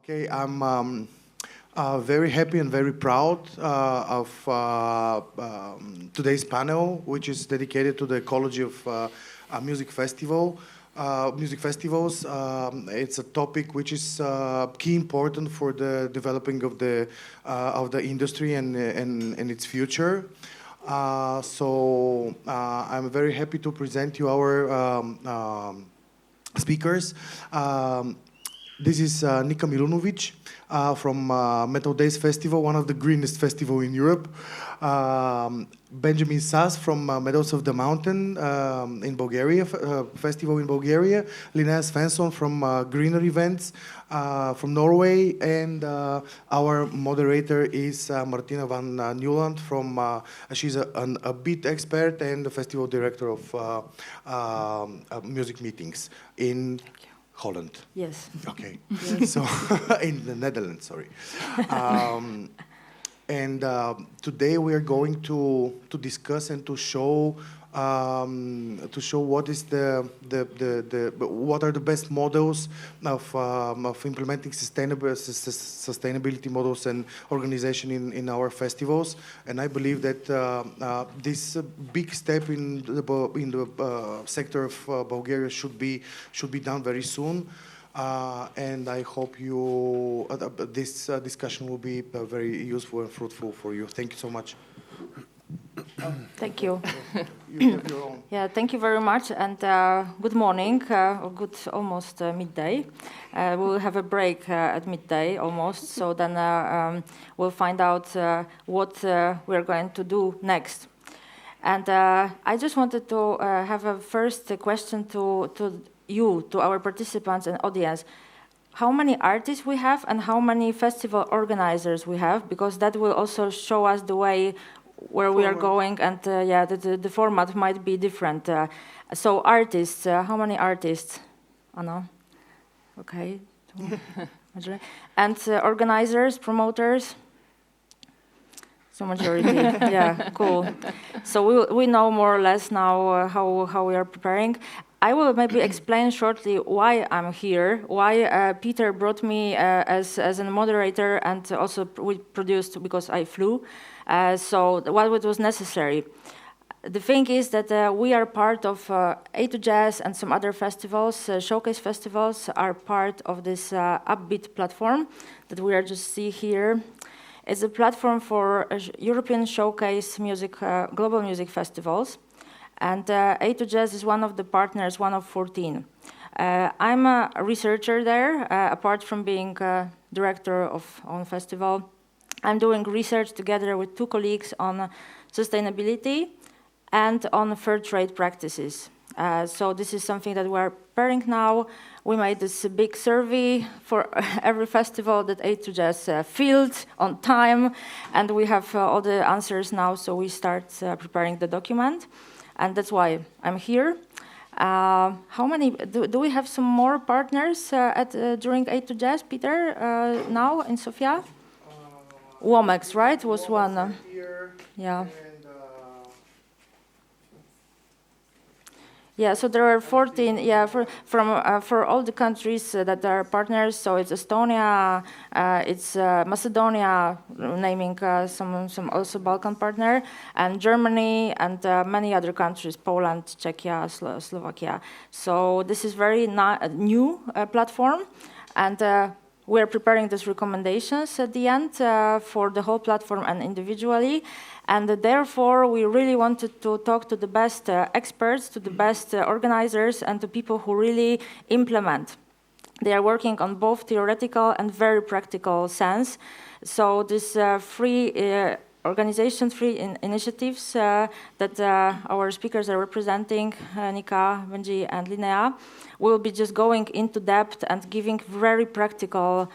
Okay, I'm very happy and very proud of today's panel, which is dedicated to the ecology of music festivals. It's a topic which is key important for the developing of the industry and its future. I'm very happy to present you our speakers. This is Nika Milunovic from MetalDays Festival, one of the greenest festival in Europe. Benjamin Sasse from Meadows of the Mountain in Bulgaria, festival in Bulgaria. Linnea Svensson from Greener Events from Norway. And our moderator is Martyna Van Nieuwland from, she's an Upbeat expert and the festival director of music meetings in Holland. Yes. Okay. Yes. So in the Netherlands, sorry. And today we are going to discuss and to show what is what are the best models of implementing sustainability models and organization in our festivals. And I believe that this big step in the sector of Bulgaria should be done very soon. And I hope this discussion will be very useful and fruitful for you. Thank you so much. Thank you. You have your own. Yeah, thank you very much, and good morning, or good almost midday. We'll have a break at midday almost, so then we'll find out what we're going to do next. And I just wanted to have a first question to our participants and audience. How many artists we have and how many festival organizers we have, because that will also show us the way where we are going, and the format might be different. So artists, how many artists? Anna? Okay. And organizers, promoters? So majority, yeah, cool. So we know more or less now how we are preparing. I will maybe explain shortly why I'm here, why Peter brought me as a moderator, and also we produced because I flew. So what was necessary. The thing is that we are part of JazZ and some other festivals, showcase festivals are part of this Upbeat platform that we are just see here. It's a platform for European showcase music, global music festivals. And JazZ is one of the partners, one of 14. I'm a researcher there, apart from being director on festival. I'm doing research together with two colleagues on sustainability and on fair trade practices. So this is something that we're preparing now. We made this big survey for every festival that JazZ filled on time, and we have all the answers now, so we start preparing the document. And that's why I'm here. How many, do we have some more partners during JazZ, Peter, now in Sofia? Womex, right, was one. Yeah. Yeah, so there are 14. Yeah, for all the countries that are partners. So it's Estonia, it's Macedonia, naming some also Balkan partner, and Germany, and many other countries, Poland, Czechia, Slovakia. So this is very new platform, and we're preparing these recommendations at the end for the whole platform and individually. And therefore, we really wanted to talk to the best experts, to the best organizers, and to people who really implement. They are working on both theoretical and very practical sense. So this free initiatives that our speakers are representing, Nika, Benji, and Linnea, will be just going into depth and giving very practical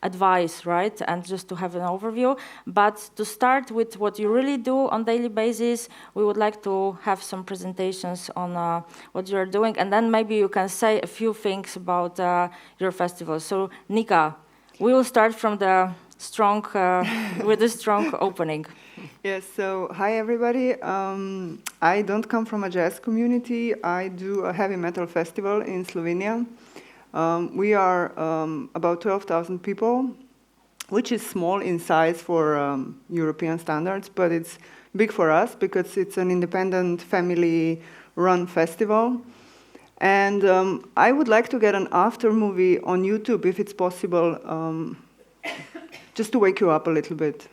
advice, right? And just to have an overview. But to start with what you really do on daily basis, we would like to have some presentations on what you're doing, and then maybe you can say a few things about your festival. So Nika, we will start from the strong, with a strong opening. Yes, so hi everybody. I don't come from a jazz community. I do a heavy metal festival in Slovenia. We are about 12,000 people, which is small in size for European standards, but it's big for us because it's an independent family-run festival. And I would like to get an after movie on YouTube, if it's possible, just to wake you up a little bit.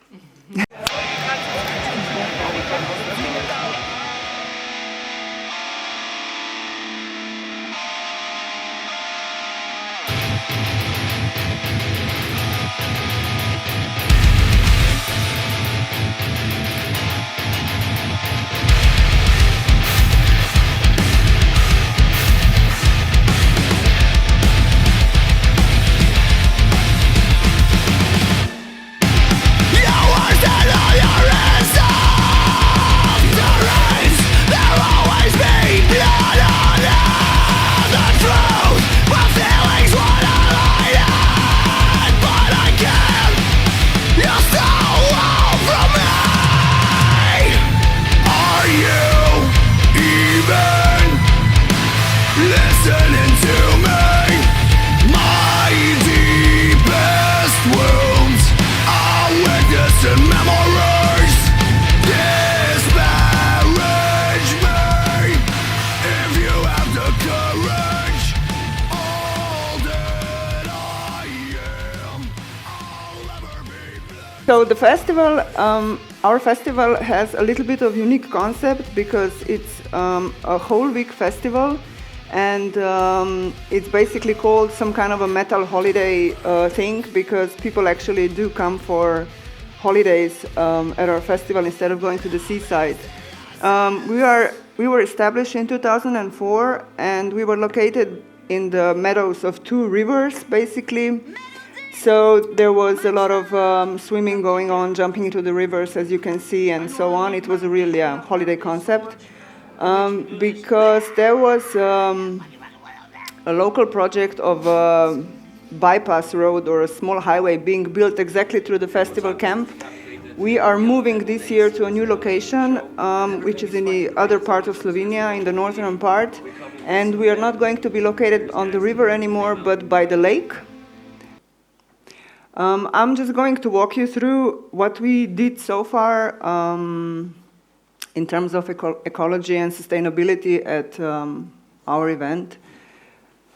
So the festival, our festival has a little bit of unique concept because it's a whole week festival, and it's basically called some kind of a metal holiday thing because people actually do come for holidays at our festival instead of going to the seaside. We were established in 2004, and we were located in the meadows of two rivers, basically. So there was a lot of swimming going on, jumping into the rivers, as you can see, and so on. It was a real holiday concept because there was a local project of a bypass road or a small highway being built exactly through the festival camp. We are moving this year to a new location, which is in the other part of Slovenia, in the northern part, and we are not going to be located on the river anymore, but by the lake. I'm just going to walk you through what we did so far in terms of ecology and sustainability at our event.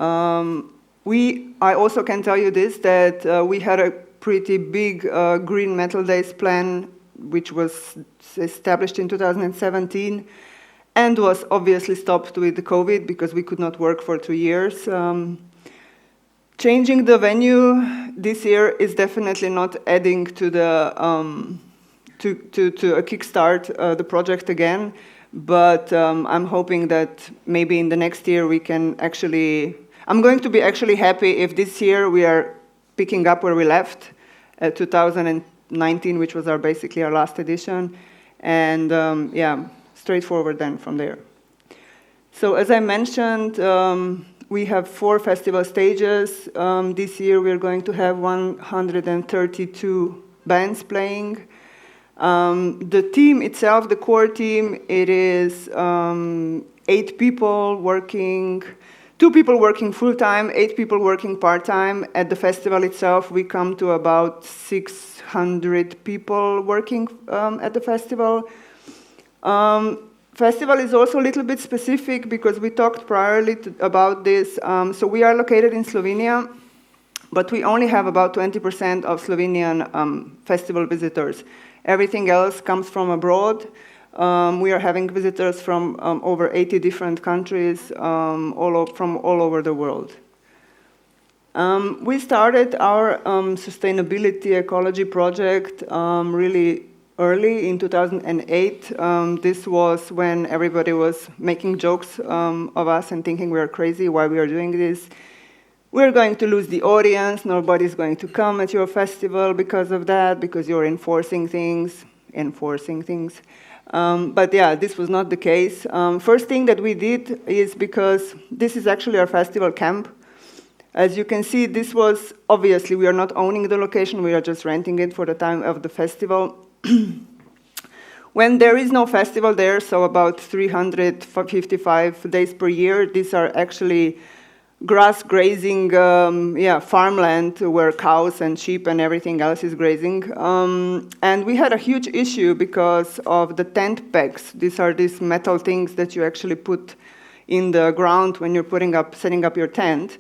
I also can tell you this, that we had a pretty big green MetalDays plan, which was established in 2017 and was obviously stopped with the COVID because we could not work for 2 years. Changing the venue this year is definitely not adding to the to a kickstart the project again, but I'm hoping that maybe in the next year we can actually. I'm going to be actually happy if this year we are picking up where we left at 2019, which was basically our last edition, and straightforward then from there. So as I mentioned. We have 4 festival stages. This year we're going to have 132 bands playing. The team itself, the core team, it is 8 people working, 2 people working full-time, 8 people working part-time. At the festival itself, we come to about 600 people working at the festival. Festival is also a little bit specific because we talked priorly about this. So we are located in Slovenia, but we only have about 20% of Slovenian festival visitors. Everything else comes from abroad. We are having visitors from over 80 different countries from all over the world. We started our sustainability ecology project really early in 2008. This was when everybody was making jokes of us and thinking we are crazy, why we are doing this. We're going to lose the audience, nobody's going to come at your festival because of that, because you're enforcing things. But yeah, this was not the case. First thing that we did is because this is actually our festival camp. As you can see, this was, obviously, we are not owning the location, we are just renting it for the time of the festival. When there is no festival there, so about 355 days per year, these are actually grass grazing, farmland where cows and sheep and everything else is grazing. And we had a huge issue because of the tent pegs. These are these metal things that you actually put in the ground when you're setting up your tent.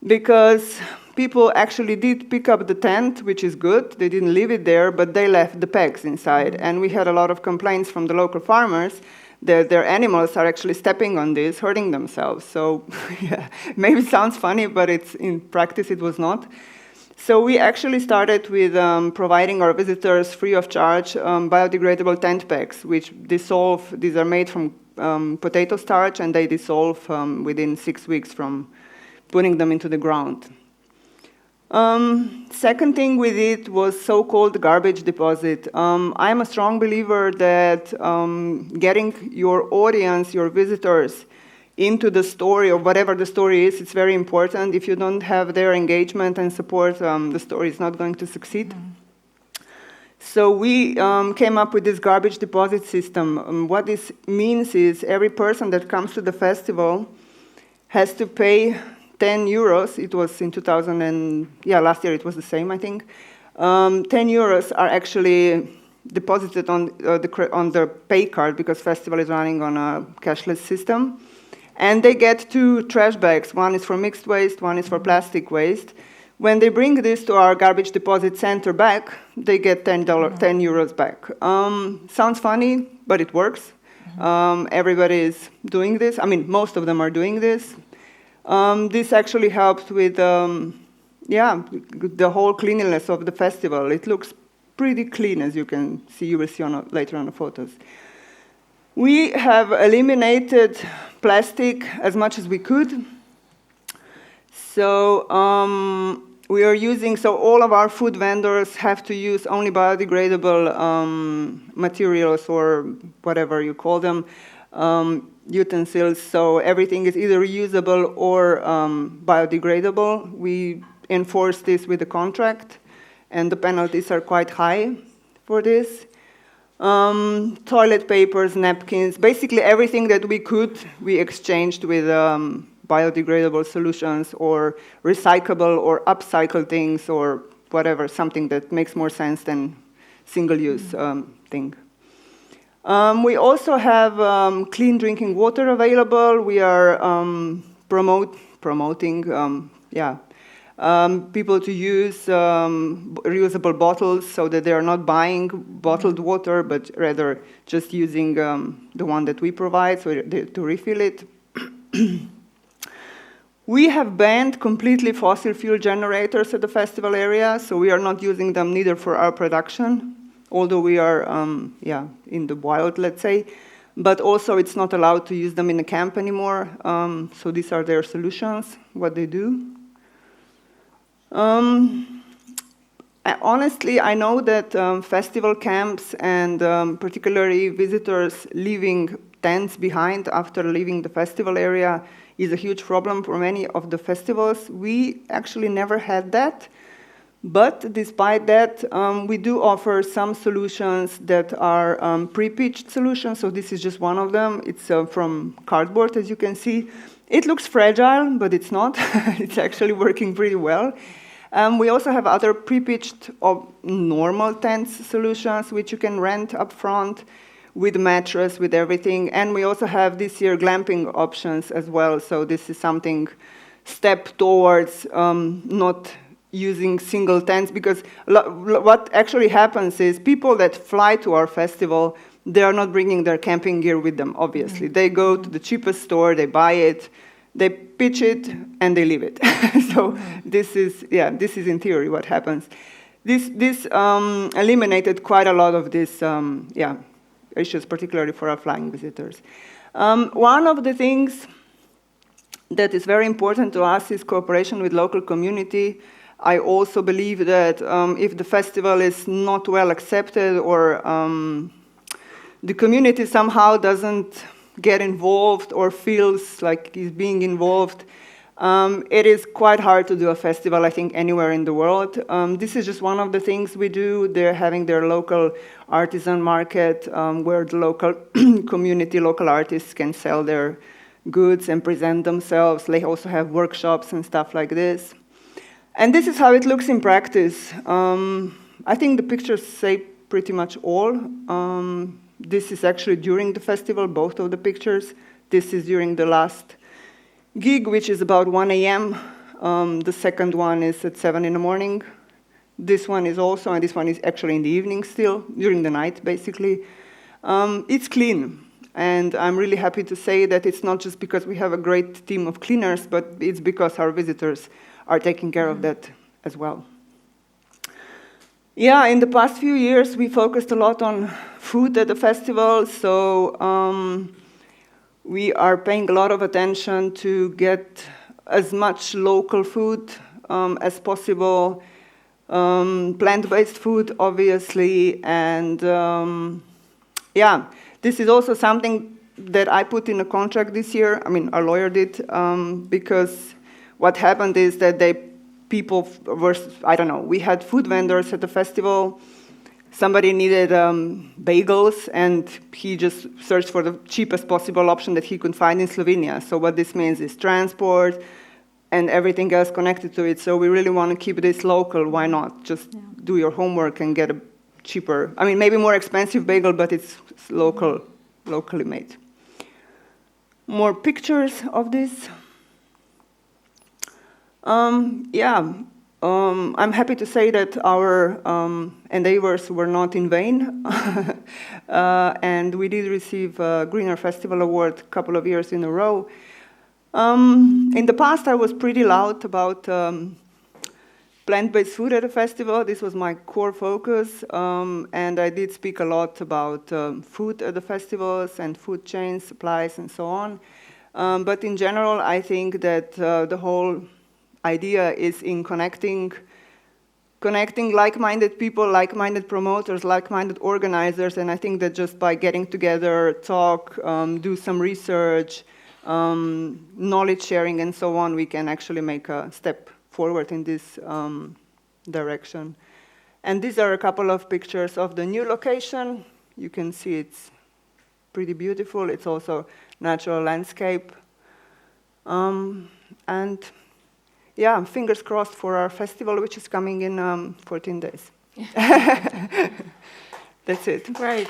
Because people actually did pick up the tent, which is good. They didn't leave it there, but they left the pegs inside. And we had a lot of complaints from the local farmers that their animals are actually stepping on this, hurting themselves. So yeah, maybe it sounds funny, but in practice it was not. So we actually started with providing our visitors free of charge biodegradable tent pegs, which dissolve. These are made from potato starch, and they dissolve within 6 weeks from putting them into the ground. Second thing we did was so-called garbage deposit. I'm a strong believer that getting your audience, your visitors, into the story of whatever the story is, it's very important. If you don't have their engagement and support, the story is not going to succeed. So we came up with this garbage deposit system. What this means is every person that comes to the festival has to pay 10 euros. It was in 2000 and, last year it was the same, I think. 10 euros are actually deposited on the pay card because festival is running on a cashless system. And they get 2 trash bags. One is for mixed waste, one is for plastic waste. When they bring this to our garbage deposit center back, they get $10, 10 euros back. Sounds funny, but it works. Everybody is doing this. I mean, most of them are doing this. This actually helped with, the whole cleanliness of the festival. It looks pretty clean, as you can see. You will see later on the photos. We have eliminated plastic as much as we could. So we are using, so all of our food vendors have to use only biodegradable materials or whatever you call them, utensils. So everything is either reusable or biodegradable. We enforce this with a contract, and the penalties are quite high for this. Toilet papers, napkins, basically everything that we could, we exchanged with biodegradable solutions or recyclable or upcycle things or whatever, something that makes more sense than single-use thing. We also have clean drinking water available. We are promoting people to use reusable bottles so that they are not buying bottled water, but rather just using the one that we provide to refill it. We have banned completely fossil fuel generators at the festival area, so we are not using them neither for our production, although we are in the wild, let's say, but also it's not allowed to use them in the camp anymore. So these are their solutions, what they do. Honestly, I know that festival camps and particularly visitors leaving tents behind after leaving the festival area is a huge problem for many of the festivals. We actually never had that. But despite that, we do offer some solutions that are pre-pitched solutions. So this is just one of them. It's from cardboard, as you can see. It looks fragile, but it's not. It's actually working pretty well. We also have other pre-pitched or normal tents solutions, which you can rent up front with mattress, with everything. And we also have this year glamping options as well. So this is something step towards not using single tents, because what actually happens is people that fly to our festival, they are not bringing their camping gear with them, obviously. They go to the cheapest store, they buy it, they pitch it, and they leave it. So this is in theory what happens. This eliminated quite a lot of these issues, particularly for our flying visitors. One of the things that is very important to us is cooperation with local community. I also believe that if the festival is not well accepted or the community somehow doesn't get involved or feels like is being involved, it is quite hard to do a festival, I think, anywhere in the world. This is just one of the things we do. They're having their local artisan market where the local community, local artists can sell their goods and present themselves. They also have workshops and stuff like this. And this is how it looks in practice. I think the pictures say pretty much all. This is actually during the festival, both of the pictures. This is during the last gig, which is about 1 a.m. The second one is at 7 in the morning. This one is also, and this one is actually in the evening still, during the night, basically. It's clean, and I'm really happy to say that it's not just because we have a great team of cleaners, but it's because our visitors are taking care of that as well. Yeah, in the past few years, we focused a lot on food at the festival, so we are paying a lot of attention to get as much local food as possible, plant-based food, obviously, and yeah, this is also something that I put in a contract this year. I mean, our lawyer did, because what happened is that people were, I don't know, we had food vendors at the festival. Somebody needed bagels, and he just searched for the cheapest possible option that he could find in Slovenia. So what this means is transport and everything else connected to it. So we really want to keep this local. Why not? Just do your homework and get a cheaper, I mean, maybe more expensive bagel, but it's locally made. More pictures of this. I'm happy to say that our endeavors were not in vain. And we did receive a Greener Festival Award a couple of years in a row. In the past, I was pretty loud about plant-based food at a festival. This was my core focus, and I did speak a lot about food at the festivals and food chains, supplies, and so on. But in general, I think that the whole idea is in connecting like-minded people, like-minded promoters, like-minded organizers, and I think that just by getting together, talk, do some research, knowledge sharing, and so on, we can actually make a step forward in this direction. And these are a couple of pictures of the new location. You can see it's pretty beautiful. It's also natural landscape. And yeah, fingers crossed for our festival, which is coming in 14 days. That's it. Great.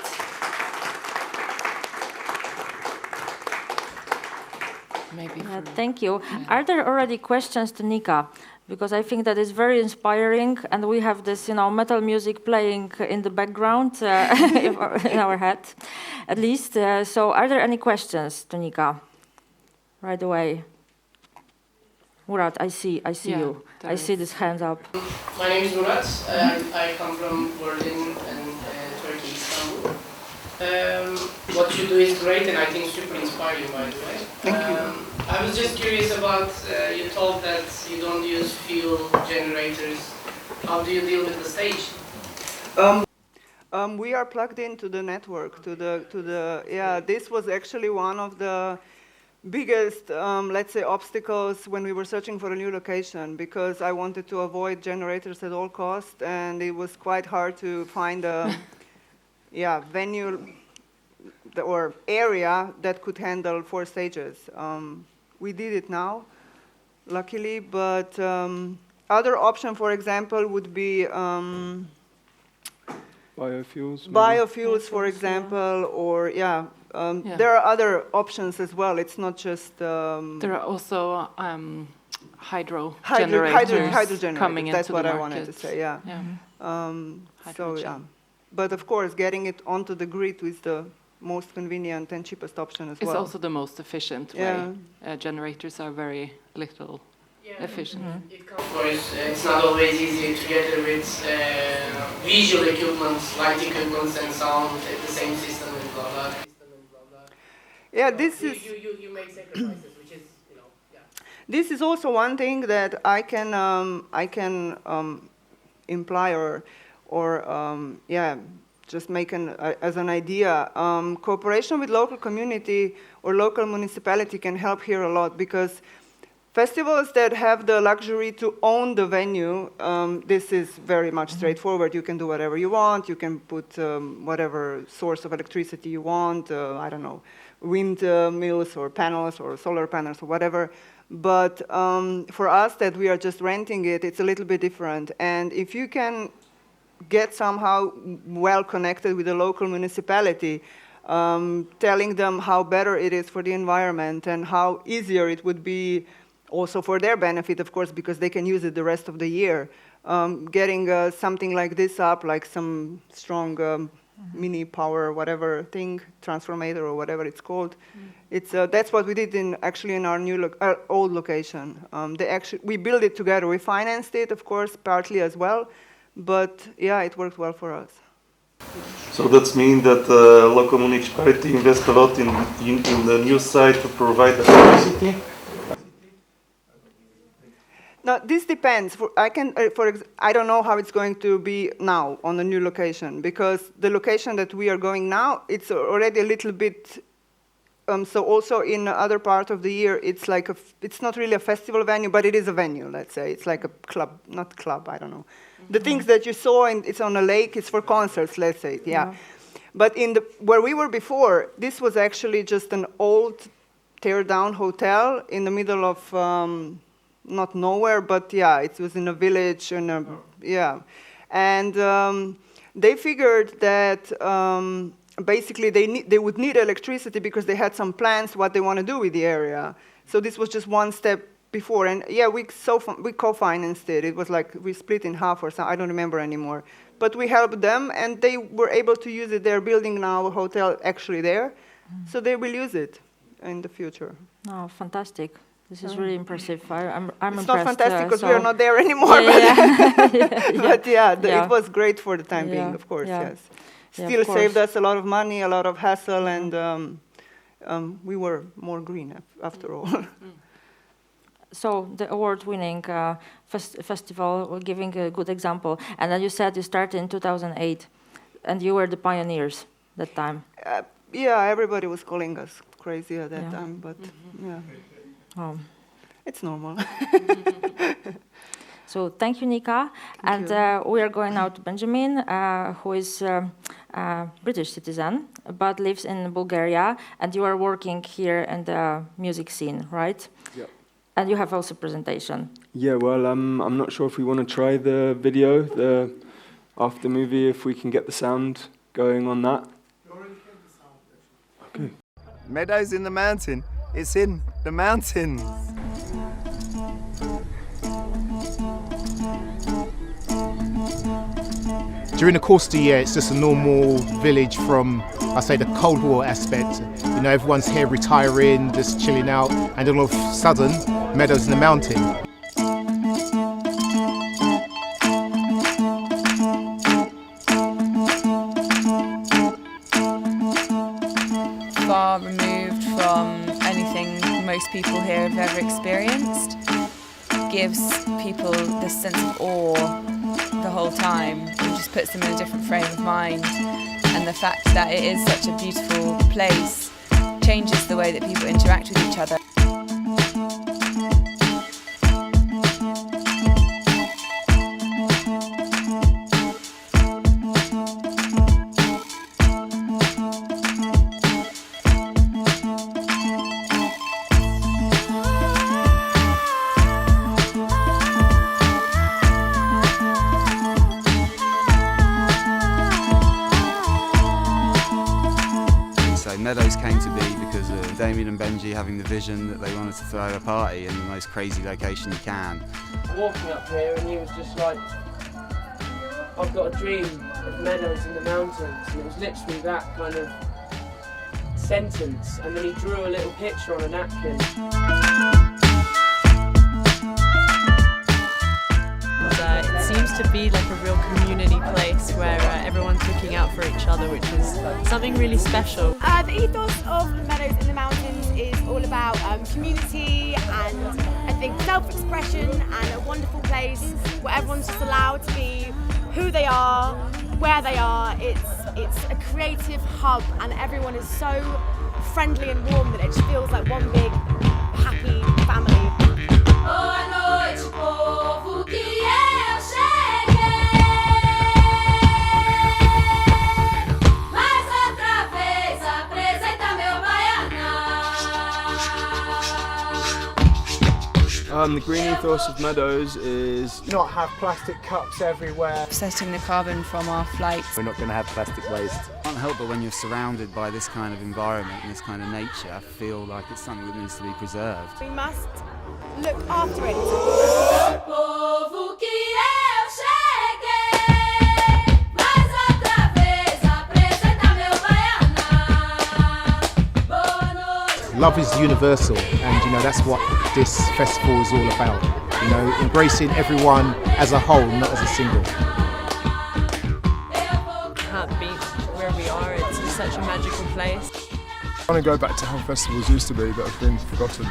Thank you. Yeah. Are there already questions to Nika? Because I think that is very inspiring, and we have this, metal music playing in the background in our head, at least. So, are there any questions to Nika? Right away. Murat, I see you. I see this hand up. My name is Murat. I come from Berlin and Turkey, Istanbul. What you do is great, and I think super inspiring, by the way. Thank you. I was just curious about, you told that you don't use fuel generators. How do you deal with the stage? We are plugged into the network, this was actually one of the biggest, let's say, obstacles when we were searching for a new location, because I wanted to avoid generators at all costs, and it was quite hard to find a venue or area that could handle 4 stages. We did it now, luckily, but other option, for example, would be biofuels. Biofuels, for example, or there are other options as well. It's not just. There are also hydro generators coming into That's what the I wanted to say. Yeah. But of course, getting it onto the grid is the most convenient and cheapest option as well. It's also the most efficient way. Generators are very little efficient. Of course, it's not always easy together with visual equipment, light equipment, and sound at the same system and blah blah. Yeah, so this is. You make sacrifices, which is This is also one thing that I can imply or just make as an idea. Cooperation with local community or local municipality can help here a lot, because festivals that have the luxury to own the venue, this is very much straightforward. You can do whatever you want. You can put whatever source of electricity you want. I don't know, windmills or panels or solar panels or whatever. But for us that we are just renting it, it's a little bit different. And if you can get somehow well connected with the local municipality, telling them how better it is for the environment and how easier it would be also for their benefit, of course, because they can use it the rest of the year. Getting something like this up, like some strong mini power, whatever thing, transformator or whatever it's called. It's that's what we did in our old location. We built it together. We financed it, of course, partly as well, but yeah, it worked well for us. So that means that the local municipality invests a lot in the new site to provide electricity? Now, this depends. I don't know how it's going to be now on the new location, because the location that we are going now, it's already a little bit. So also in other part of the year, it's like it's not really a festival venue, but it is a venue. Let's say it's like a club, not club. I don't know. The things that you saw, it's on a lake. It's for concerts. Let's say, yeah. But where we were before, this was actually just an old, tear-down hotel in the middle of. Not nowhere, but yeah, it was in a village, and yeah. And they figured that basically they would need electricity because they had some plans what they want to do with the area. So this was just one step before, and yeah, we co-financed it. It was like we split in half or something. I don't remember anymore. But we helped them, and they were able to use it. They're building now a hotel actually there, so they will use it in the future. Oh, fantastic. This is really impressive. I'm impressed. It's not fantastic because we are not there anymore. But it was great for the time being, of course, yes. Still saved us a lot of money, a lot of hassle, and we were more green after all. So the award-winning festival, we're giving a good example. And then you said you started in 2008, and you were the pioneers that time. Yeah, everybody was calling us crazy at that time, but yeah. Oh. It's normal. So thank you, Nika. And we are going now to Benjamin, who is a British citizen, but lives in Bulgaria. And you are working here in the music scene, right? Yep. And you have also presentation. Yeah, well, I'm not sure if we want to try the video, after the movie, if we can get the sound going on that. Okay. Meadows in the mountain. It's in the mountains. During the course of the year, it's just a normal village from, I say, the Cold War aspect. You know, everyone's here retiring, just chilling out, and all of a sudden, Meadows in the mountain. Far removed from anything most people here have ever experienced, gives people this sense of awe the whole time and just puts them in a different frame of mind. And the fact that it is such a beautiful place changes the way that people interact with each other. Meadows came to be because of Damien and Benji having the vision that they wanted to throw a party in the most crazy location you can. Walking up here and he was just like, I've got a dream of Meadows in the mountains, and it was literally that kind of sentence, and then he drew a little picture on a napkin. It seems to be like a real community place where everyone's looking out for each other, which is something really special. The ethos of Meadows in the Mountains is all about community and I think self-expression, and a wonderful place where everyone's just allowed to be who they are, where they are. It's a creative hub, and everyone is so friendly and warm that it just feels like one big happy family. The green ethos of Meadows is not have plastic cups everywhere. Offsetting the carbon from our flights. We're not going to have plastic waste. Can't help but when you're surrounded by this kind of environment and this kind of nature, feel like it's something that needs to be preserved. We must look after it. Love is universal, and that's what this festival is all about. Embracing everyone as a whole, not as a single. Can't beat where we are. It's such a magical place. I want to go back to how festivals used to be that have been forgotten.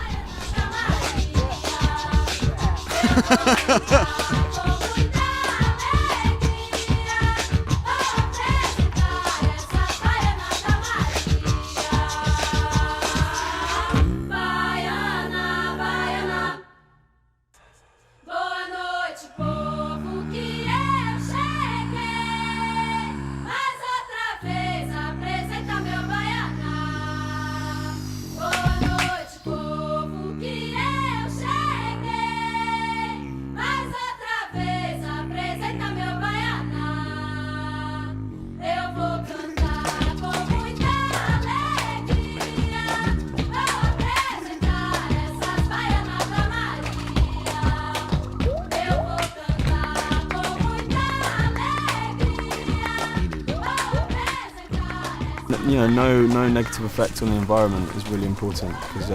No negative effect on the environment is really important, because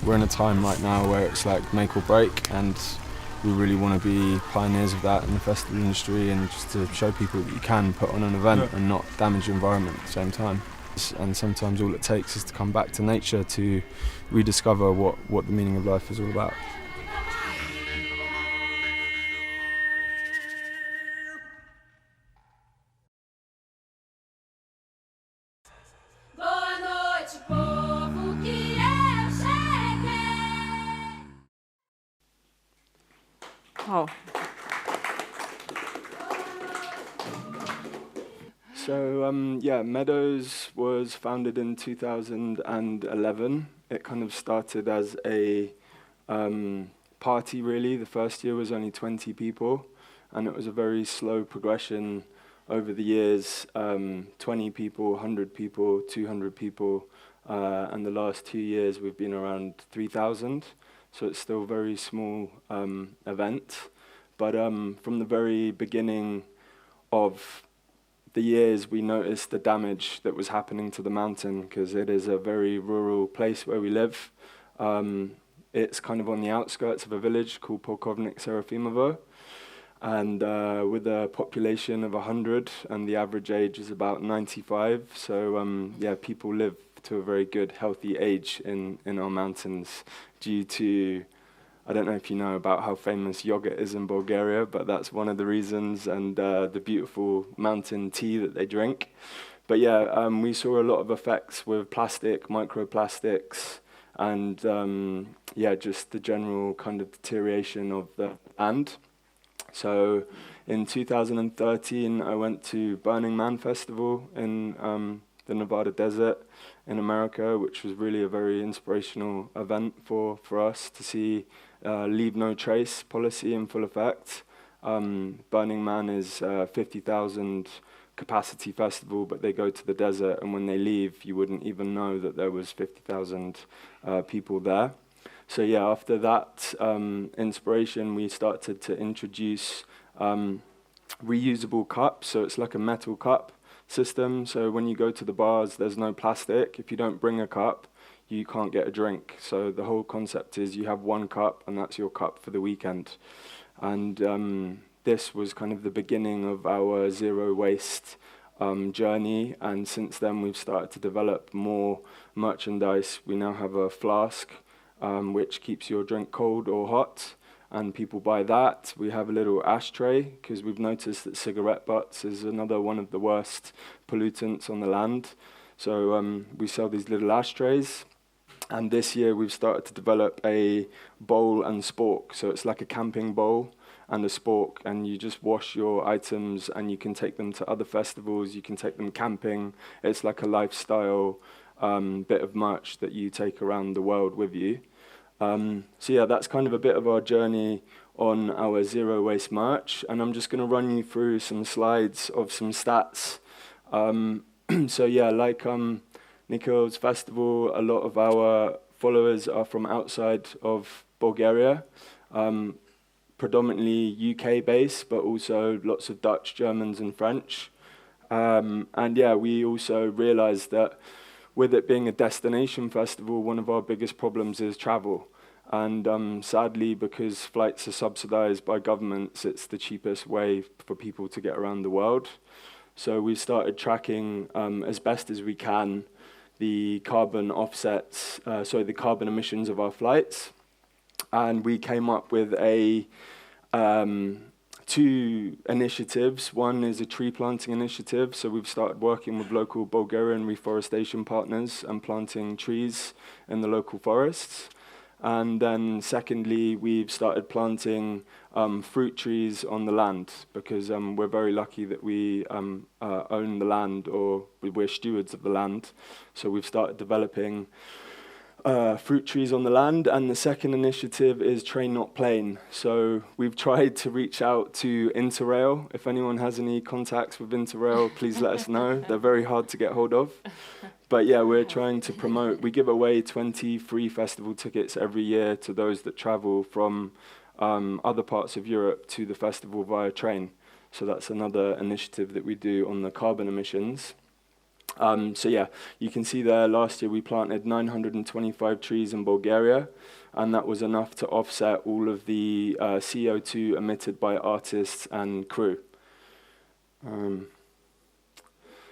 we're in a time right now where it's like make or break, and we really want to be pioneers of that in the festival industry, and just to show people that you can put on an event and not damage the environment at the same time. And sometimes all it takes is to come back to nature to rediscover what the meaning of life is all about. Oh. So Meadows was founded in 2011. It kind of started as a party, really. The first year was only 20 people, and it was a very slow progression over the years. 20 people, 100 people, 200 people, and the last 2 years we've been around 3,000. So it's still a very small event. But from the very beginning of the years, we noticed the damage that was happening to the mountain, because it is a very rural place where we live. It's kind of on the outskirts of a village called Polkovnik Serafimovo, and with a population of 100, and the average age is about 95. So people live to a very good, healthy age in our mountains due to, I don't know if you know about how famous yogurt is in Bulgaria, but that's one of the reasons, and the beautiful mountain tea that they drink. But we saw a lot of effects with plastic, microplastics, and just the general kind of deterioration of the land. So in 2013, I went to Burning Man Festival in the Nevada desert in America, which was really a very inspirational event for us to see Leave No Trace policy in full effect. Burning Man is a 50,000 capacity festival, but they go to the desert, and when they leave, you wouldn't even know that there was 50,000 people there. So after that inspiration, we started to introduce reusable cups. So it's like a metal cup system. So when you go to the bars, there's no plastic. If you don't bring a cup, you can't get a drink. So the whole concept is you have one cup, and that's your cup for the weekend. And this was kind of the beginning of our zero waste journey. And since then, we've started to develop more merchandise. We now have a flask, which keeps your drink cold or hot, and people buy that. We have a little ashtray, because we've noticed that cigarette butts is another one of the worst pollutants on the land. So we sell these little ashtrays. And this year we've started to develop a bowl and spork. So it's like a camping bowl and a spork, and you just wash your items and you can take them to other festivals, you can take them camping. It's like a lifestyle bit of merch that you take around the world with you. So yeah, that's kind of a bit of our journey on our zero waste merch, and I'm just going to run you through some slides of some stats. So yeah, like Nika's festival, a lot of our followers are from outside of Bulgaria, predominantly UK based, but also lots of Dutch, Germans and French. And yeah, we also realized that with it being a destination festival, one of our biggest problems is travel. And sadly, because flights are subsidized by governments, it's the cheapest way for people to get around the world. So we started tracking as best as we can the carbon offsets, the carbon emissions of our flights. And we came up with two initiatives. One is a tree planting initiative. So we've started working with local Bulgarian reforestation partners and planting trees in the local forests. And then secondly, we've started planting fruit trees on the land because we're very lucky that we own the land, or we're stewards of the land. So we've started developing fruit trees on the land. And the second initiative is Train Not Plane. So we've tried to reach out to Interrail. If anyone has any contacts with Interrail, please let us know. They're very hard to get hold of. But yeah, we're trying to promote. We give away 20 free festival tickets every year to those that travel from other parts of Europe to the festival via train. So that's another initiative that we do on the carbon emissions. So yeah, you can see there last year we planted 925 trees in Bulgaria, and that was enough to offset all of the CO2 emitted by artists and crew.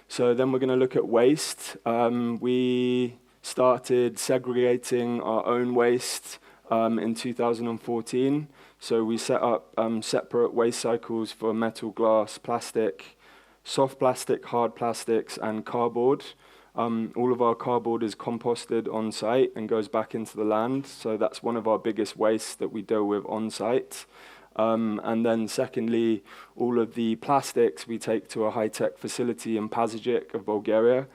So then we're going to look at waste. We started segregating our own waste in 2014. So we set up separate waste cycles for metal, glass, plastic, soft plastic, hard plastics, and cardboard. All of our cardboard is composted on site and goes back into the land. So that's one of our biggest wastes that we deal with on site. And then secondly, all of the plastics we take to a high-tech facility in Pazajic of Bulgaria,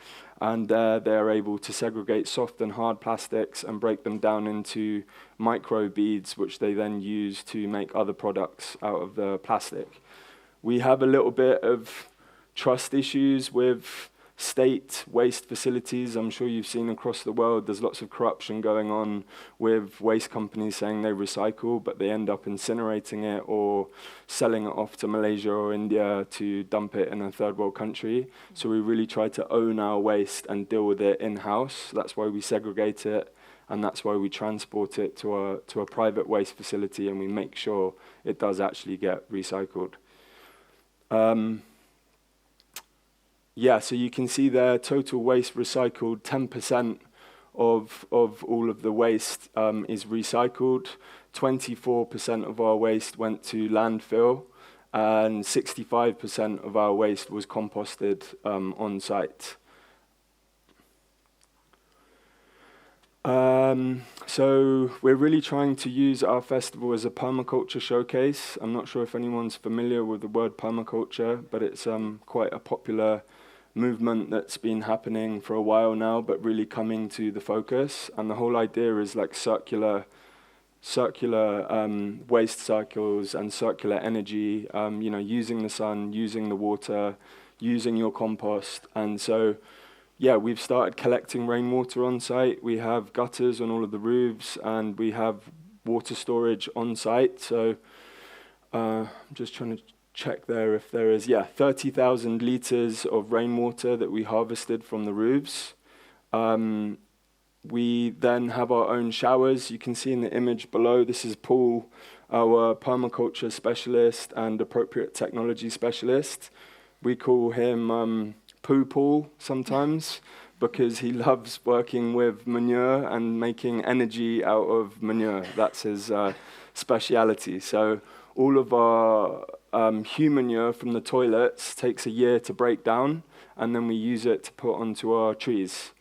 and they're able to segregate soft and hard plastics and break them down into micro beads, which they then use to make other products out of the plastic. We have a little bit of trust issues with state waste facilities. I'm sure you've seen across the world there's lots of corruption going on with waste companies saying they recycle, but they end up incinerating it or selling it off to Malaysia or India to dump it in a third world country. So we really try to own our waste and deal with it in-house. That's why we segregate it, and that's why we transport it to a private waste facility, and we make sure it does actually get recycled. Yeah, so you can see there, total waste recycled, 10% of all of the waste is recycled. 24% of our waste went to landfill, and 65% of our waste was composted on site. So we're really trying to use our festival as a permaculture showcase. I'm not sure if anyone's familiar with the word permaculture, but it's quite a popular movement that's been happening for a while now, but really coming to the focus. And the whole idea is like circular waste cycles and circular energy, using the sun, using the water, using your compost. And so, yeah, we've started collecting rainwater on site. We have gutters on all of the roofs, and we have water storage on site. So I'm just trying to check there if there is, 30,000 litres of rainwater that we harvested from the roofs. We then have our own showers. You can see in the image below, this is Paul, our permaculture specialist and appropriate technology specialist. We call him Poo Paul sometimes because he loves working with manure and making energy out of manure. That's his speciality. So all of our human manure from the toilets takes a year to break down, and then we use it to put onto our trees.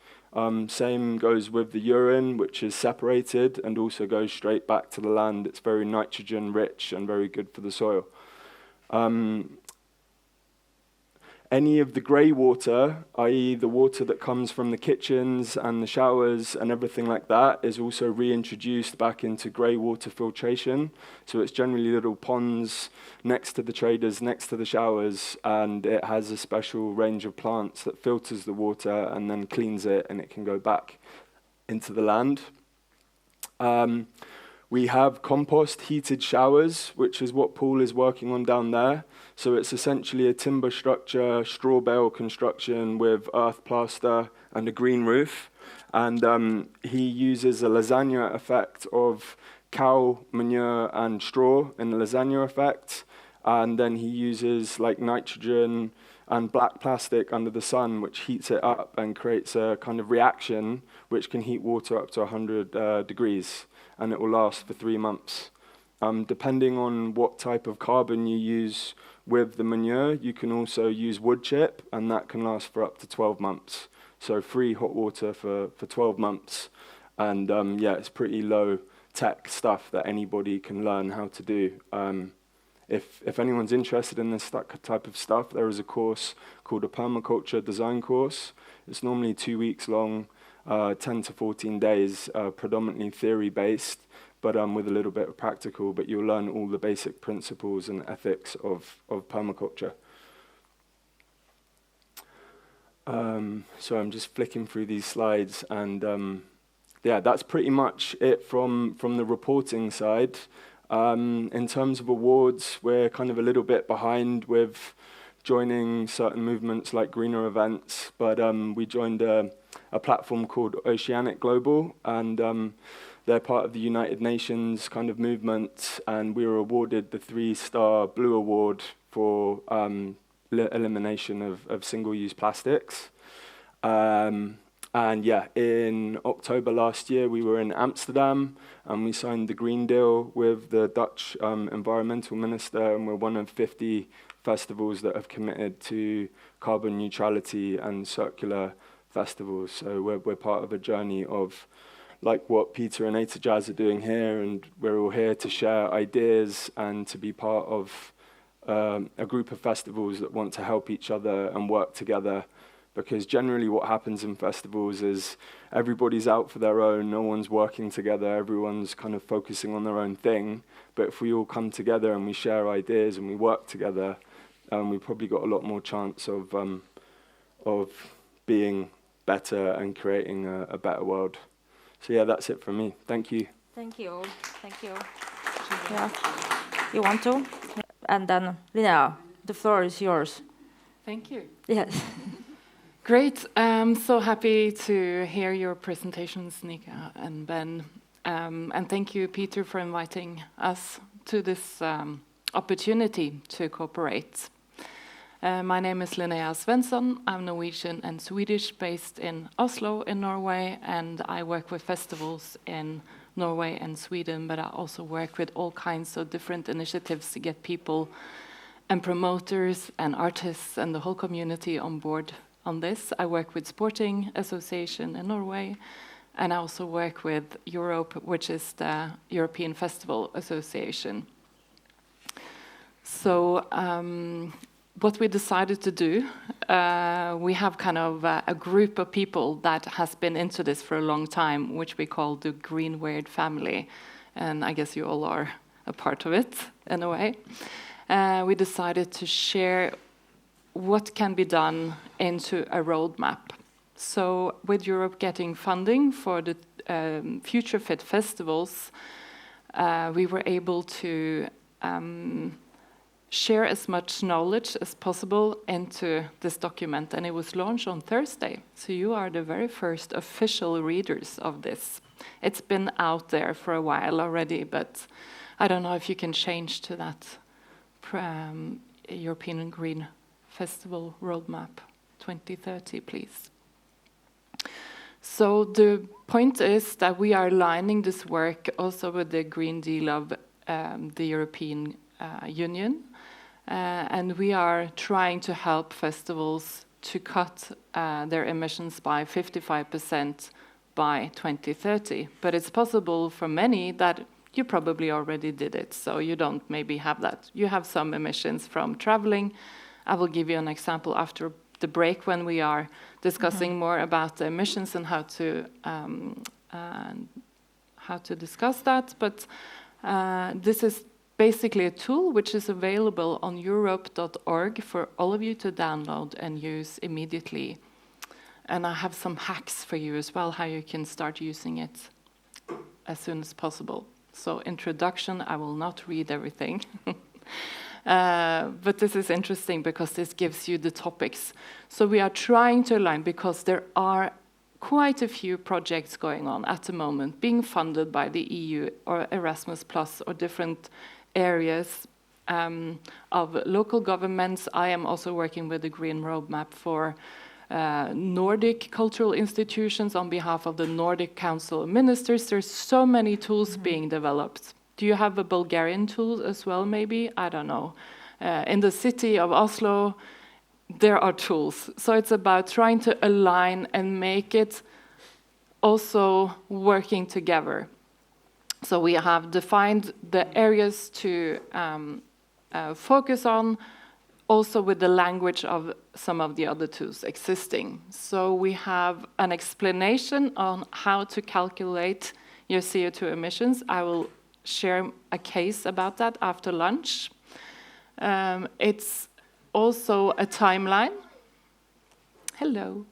Same goes with the urine, which is separated and also goes straight back to the land. It's very nitrogen rich and very good for the soil. Any of the grey water, i.e. the water that comes from the kitchens and the showers and everything like that, is also reintroduced back into grey water filtration. So it's generally little ponds next to the traders, next to the showers, and it has a special range of plants that filters the water and then cleans it, and it can go back into the land. We have compost heated showers, which is what Paul is working on down there. So it's essentially a timber structure, straw bale construction with earth plaster and a green roof. And he uses a lasagna effect of cow manure and straw in the lasagna effect. And then he uses like nitrogen and black plastic under the sun, which heats it up and creates a kind of reaction which can heat water up to 100 degrees. And it will last for 3 months. Depending on what type of carbon you use with the manure, you can also use wood chip, and that can last for up to 12 months. So free hot water for 12 months. And yeah, it's pretty low tech stuff that anybody can learn how to do. If anyone's interested in this type of stuff, there is a course called a permaculture design course. It's normally 2 weeks long, 10 to 14 days, predominantly theory-based, but with a little bit of practical, but you'll learn all the basic principles and ethics of permaculture. So I'm just flicking through these slides, and yeah, that's pretty much it from the reporting side. In terms of awards, we're kind of a little bit behind with joining certain movements like greener events, but we joined a platform called Oceanic Global, and they're part of the United Nations kind of movement, and we were awarded the 3-star Blue Award for elimination of single-use plastics. And yeah, in October last year, we were in Amsterdam, and we signed the Green Deal with the Dutch environmental minister, and we're one of 50 festivals that have committed to carbon neutrality and circular festivals. So we're part of a journey of like what Peter and JazZ are doing here, and we're all here to share ideas and to be part of a group of festivals that want to help each other and work together. Because generally what happens in festivals is everybody's out for their own, no one's working together, everyone's kind of focusing on their own thing. But if we all come together and we share ideas and we work together, we've probably got a lot more chance of being better and creating a better world. So yeah, that's it from me. Thank you. Thank you. Thank you. Yeah. You want to? And then, Linnea, the floor is yours. Thank you. Yes. Great. I'm so happy to hear your presentations, Nika and Ben. And thank you, Peter, for inviting us to this opportunity to cooperate. My name is Linnea Svensson. I'm Norwegian and Swedish, based in Oslo in Norway, and I work with festivals in Norway and Sweden, but I also work with all kinds of different initiatives to get people and promoters and artists and the whole community on board on this. I work with Sporting Association in Norway, and I also work with Europe, which is the European Festival Association. So what we decided to do, we have kind of a group of people that has been into this for a long time, which we call the Green Weird family. And I guess you all are a part of it in a way. We decided to share what can be done into a roadmap. So with Europe getting funding for the Future Fit festivals, we were able to share as much knowledge as possible into this document, and it was launched on Thursday. So you are the very first official readers of this. It's been out there for a while already, but I don't know if you can change to that European Green Festival Roadmap 2030, please. So the point is that we are aligning this work also with the Green Deal of the European Union. And we are trying to help festivals to cut their emissions by 55% by 2030. But it's possible for many that you probably already did it, so you don't maybe have that. You have some emissions from traveling I will give you an example after the break when we are discussing more about the emissions and how to discuss that. But this is basically a tool which is available on europe.org for all of you to download and use immediately. And I have some hacks for you as well, how you can start using it as soon as possible. So introduction, I will not read everything. But this is interesting because this gives you the topics. So we are trying to align because there are quite a few projects going on at the moment being funded by the EU or Erasmus Plus or different areas of local governments. I am also working with the Green Roadmap for Nordic cultural institutions on behalf of the Nordic Council of Ministers. There's so many tools being developed. Do you have a Bulgarian tool as well, maybe? I don't know. In the city of Oslo, there are tools. So it's about trying to align and make it also working together. So we have defined the areas to focus on, also with the language of some of the other tools existing. So we have an explanation on how to calculate your CO2 emissions. I will share a case about that after lunch. It's also a timeline. Hello.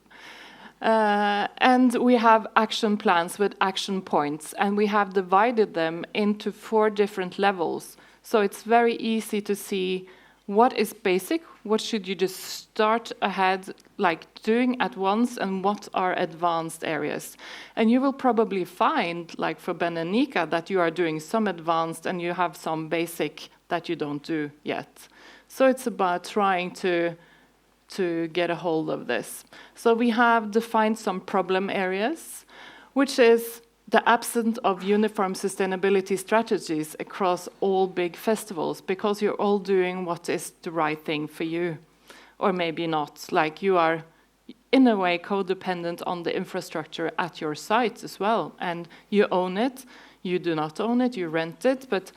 And we have action plans with action points, and we have divided them into 4 different levels. So it's very easy to see what is basic, what should you just start ahead, like doing at once, and what are advanced areas. And you will probably find, like for Ben and Nika, that you are doing some advanced and you have some basic that you don't do yet. So it's about trying to get a hold of this. So we have defined some problem areas, which is the absence of uniform sustainability strategies across all big festivals, because you're all doing what is the right thing for you, or maybe not. Like you are, in a way, codependent on the infrastructure at your site as well, and you own it, you do not own it, you rent it, but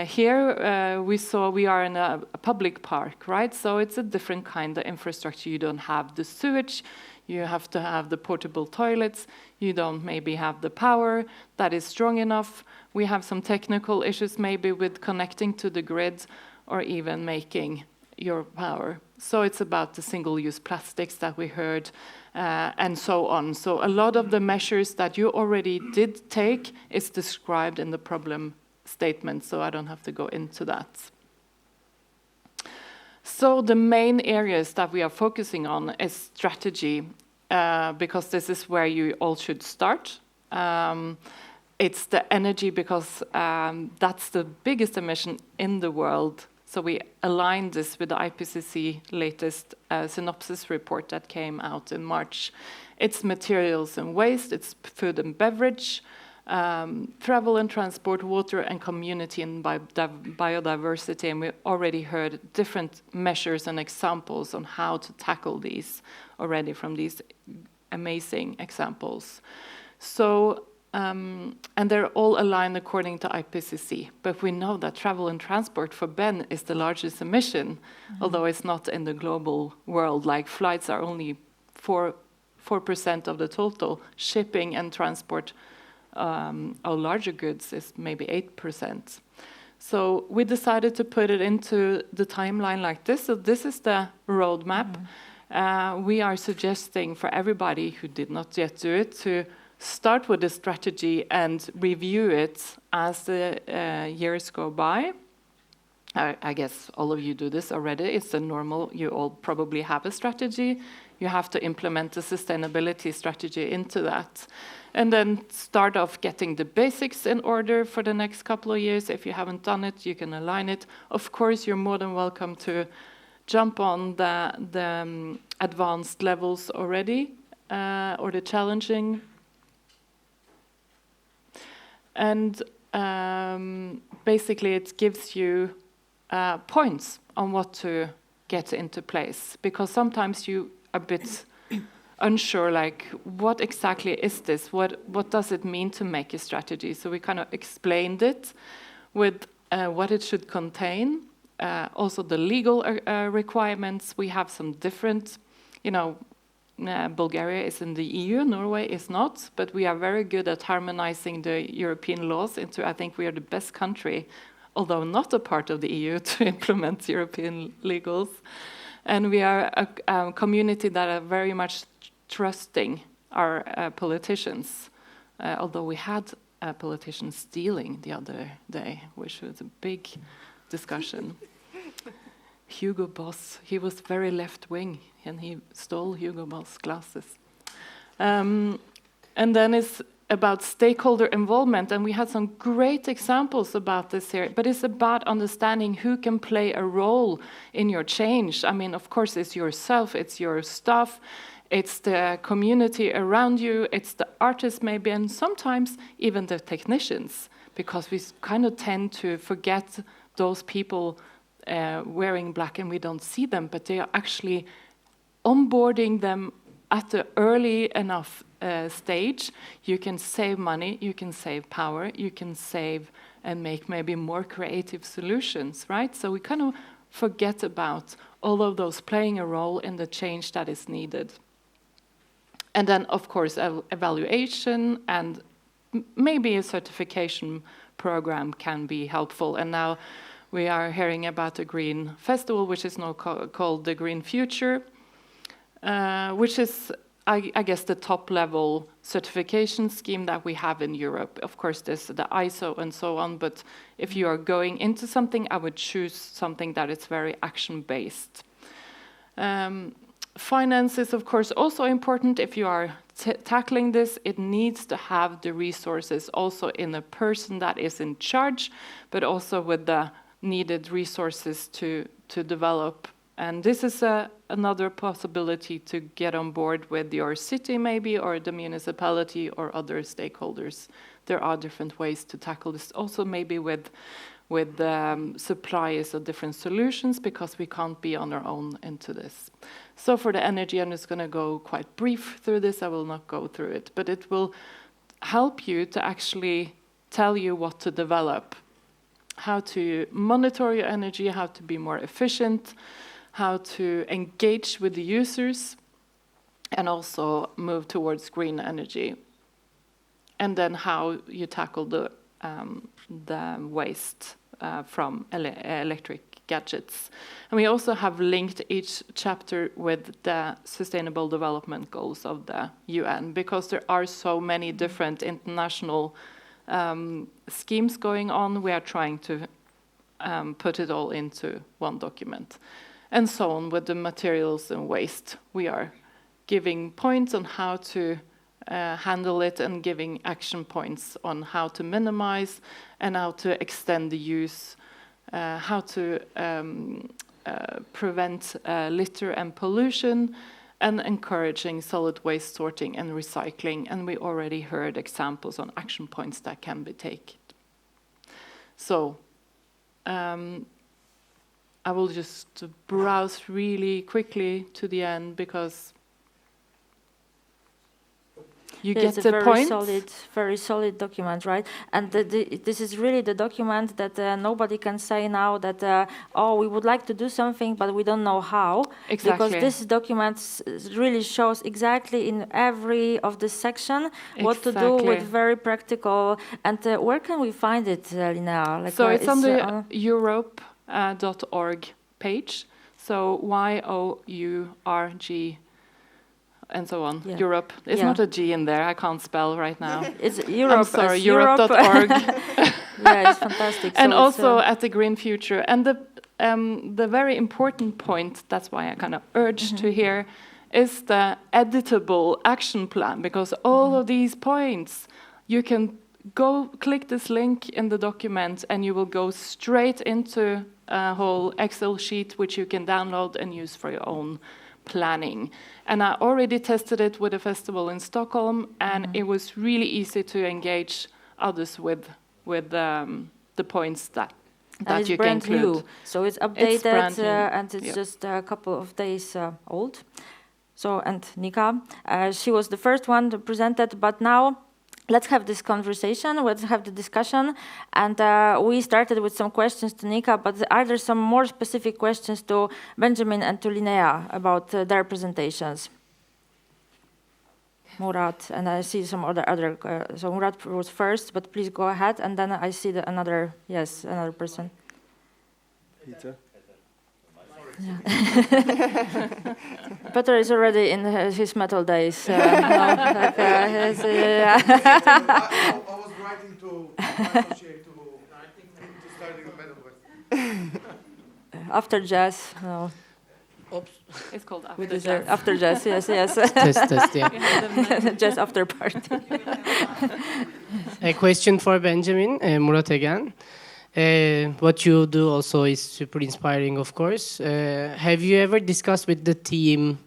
here we are in a public park, right? So it's a different kind of infrastructure. You don't have the sewage, you have to have the portable toilets, you don't maybe have the power that is strong enough. We have some technical issues maybe with connecting to the grid or even making your power. So it's about the single-use plastics that we heard and so on. So a lot of the measures that you already did take is described in the problem statement, so I don't have to go into that. So the main areas that we are focusing on is strategy, because this is where you all should start. It's the energy, because that's the biggest emission in the world. So we aligned this with the IPCC latest synopsis report that came out in March. It's materials and waste, it's food and beverage, travel and transport, water and community, and biodiversity. And we already heard different measures and examples on how to tackle these already from these amazing examples. So, and they're all aligned according to IPCC. But we know that travel and transport for Ben is the largest emission, although it's not in the global world. Like flights are only 4% of the total. Shipping and transport of larger goods is maybe 8%. So we decided to put it into the timeline like this. So this is the roadmap. We are suggesting for everybody who did not yet do it to start with the strategy and review it as the years go by. I guess all of you do this already. It's the normal, you all probably have a strategy. You have to implement a sustainability strategy into that. And then start off getting the basics in order for the next couple of years. If you haven't done it, you can align it. Of course, you're more than welcome to jump on the advanced levels already, or the challenging. And basically, it gives you points on what to get into place. Because sometimes you are a bit unsure, like, what exactly is this? What does it mean to make a strategy? So we kind of explained it with what it should contain, also the legal requirements. We have some different, Bulgaria is in the EU, Norway is not, but we are very good at harmonizing the European laws into, I think we are the best country, although not a part of the EU, to implement European legals. And we are a community that are very much trusting our politicians, although we had a politician stealing the other day, which was a big discussion. Hugo Boss, he was very left-wing, and he stole Hugo Boss glasses. And then it's about stakeholder involvement, and we had some great examples about this here, but it's about understanding who can play a role in your change. I mean, of course, it's yourself, it's your staff, it's the community around you, it's the artists maybe, and sometimes even the technicians, because we kind of tend to forget those people wearing black and we don't see them, but they are actually onboarding them at the early enough stage. You can save money, you can save power, you can save and make maybe more creative solutions, right? So we kind of forget about all of those playing a role in the change that is needed. And then, of course, evaluation and maybe a certification program can be helpful. And now we are hearing about a green festival, which is now called the Green Future, which is, I guess, the top-level certification scheme that we have in Europe. Of course, there's the ISO and so on, but if you are going into something, I would choose something that is very action-based. Finance is, of course, also important. If you are tackling this, it needs to have the resources also in a person that is in charge, but also with the needed resources to develop. And this is another possibility to get on board with your city maybe, or the municipality or other stakeholders. There are different ways to tackle this, also maybe with suppliers of different solutions, because we can't be on our own into this. So for the energy, I'm just going to go quite brief through this. I will not go through it, but it will help you to actually tell you what to develop, how to monitor your energy, how to be more efficient, how to engage with the users, and also move towards green energy. And then how you tackle the waste from electric gadgets. And we also have linked each chapter with the Sustainable Development Goals of the UN, because there are so many different international schemes going on. We are trying to put it all into one document. And so on with the materials and waste. We are giving points on how to handle it, and giving action points on how to minimize and how to extend the use, how to prevent litter and pollution, and encouraging solid waste sorting and recycling. And we already heard examples on action points that can be taken. So I will just browse really quickly to the end, because you get the point. Very solid document, right? And this is really the document that nobody can say now that, we would like to do something, but we don't know how. Exactly. Because this document really shows exactly in every of the section what to do with very practical. And where can we find it, Linnea? Like, so it's on the Europe.org page. So YOURG. And so on. Yeah. Europe. It's not a G in there. I can't spell right now. It's Europe. I'm sorry, Europe.org. Yeah, it's fantastic. And so also at the Green Future. And the very important point, that's why I kind of urge to hear, is the editable action plan. Because all of these points, you can go click this link in the document, and you will go straight into a whole Excel sheet, which you can download and use for your own planning. And I already tested it with a festival in Stockholm, and it was really easy to engage others with the points that you can include. New, so it's updated, and it's just a couple of days old. So, and Nika, she was the first one to present it, but now let's have this conversation, let's have the discussion. And we started with some questions to Nika, but are there some more specific questions to Benjamin and to Linnea about their presentations? Murat, and I see some other so Murat was first, but please go ahead, and then I see another person. Peter? Yeah. Peter is already in his MetalDays. I was writing to associate to study Meadows. After JazZ, no. Oops. It's called After With JazZ. After JazZ, yes. Test, yeah. JazZ after party. A question for Benjamin, Murat again. What you do also is super inspiring, of course. Have you ever discussed with the team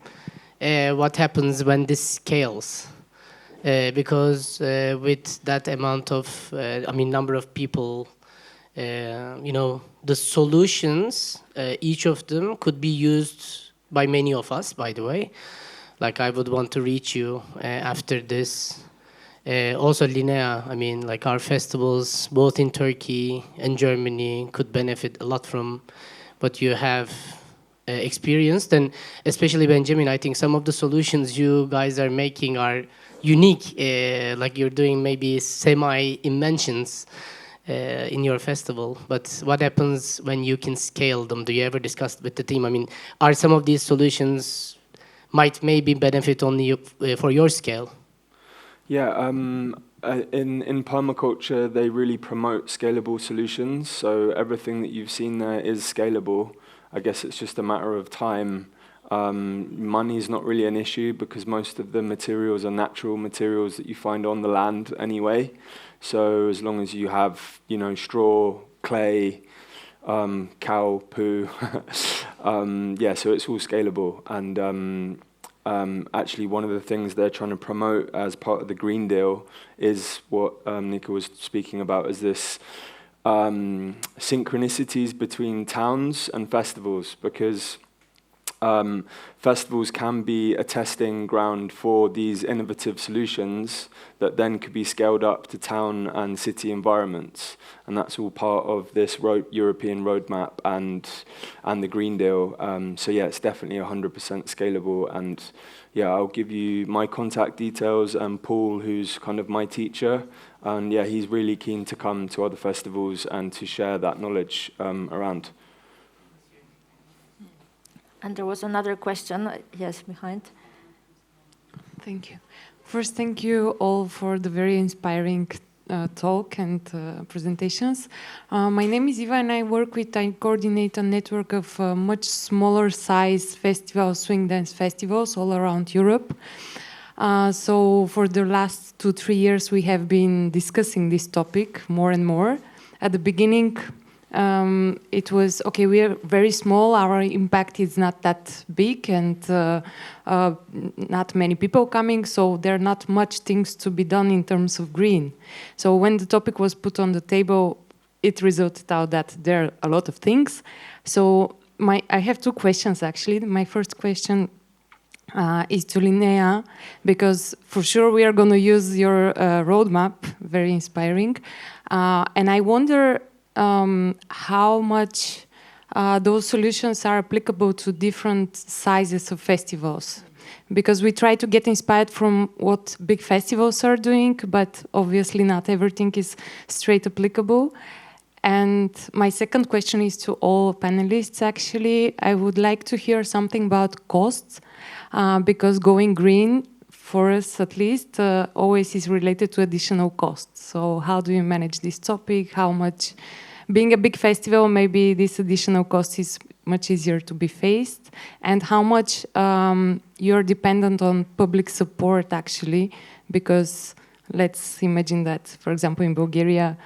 what happens when this scales? Because with that amount of, number of people, the solutions, each of them could be used by many of us, by the way. Like I would want to reach you after this. Also, Linnea, our festivals, both in Turkey and Germany, could benefit a lot from what you have experienced. And especially, Benjamin, I think some of the solutions you guys are making are unique. Like you're doing maybe semi-inventions in your festival. But what happens when you can scale them? Do you ever discuss with the team? Are some of these solutions might maybe benefit only for your scale? Yeah, in permaculture, they really promote scalable solutions. So everything that you've seen there is scalable. I guess it's just a matter of time. Money is not really an issue because most of the materials are natural materials that you find on the land anyway. So as long as you have, straw, clay, cow poo, so it's all scalable. And actually, one of the things they're trying to promote as part of the Green Deal is what Nika was speaking about, is this synchronicities between towns and festivals, because festivals can be a testing ground for these innovative solutions that then could be scaled up to town and city environments. And that's all part of this European roadmap and the Green Deal. It's definitely 100% scalable. And I'll give you my contact details and Paul, who's kind of my teacher. And he's really keen to come to other festivals and to share that knowledge around. And there was another question, yes, behind. Thank you. First, thank you all for the very inspiring talk and presentations. My name is Eva and I coordinate a network of much smaller size festivals, swing dance festivals all around Europe. So for the last 2-3 years, we have been discussing this topic more and more. At the beginning, it was, okay, we are very small, our impact is not that big, and not many people coming, so there are not much things to be done in terms of green. So when the topic was put on the table, it resulted out that there are a lot of things. So I have 2 questions, actually. My first question is to Linnea, because for sure we are going to use your roadmap, very inspiring. And I wonder how much those solutions are applicable to different sizes of festivals. Because we try to get inspired from what big festivals are doing, but obviously not everything is straight applicable. And my second question is to all panelists, actually. I would like to hear something about costs, because going green, for us at least, always is related to additional costs. So how do you manage this topic? How much, being a big festival, maybe this additional cost is much easier to be faced, and how much you're dependent on public support, actually, because let's imagine that, for example, in Bulgaria,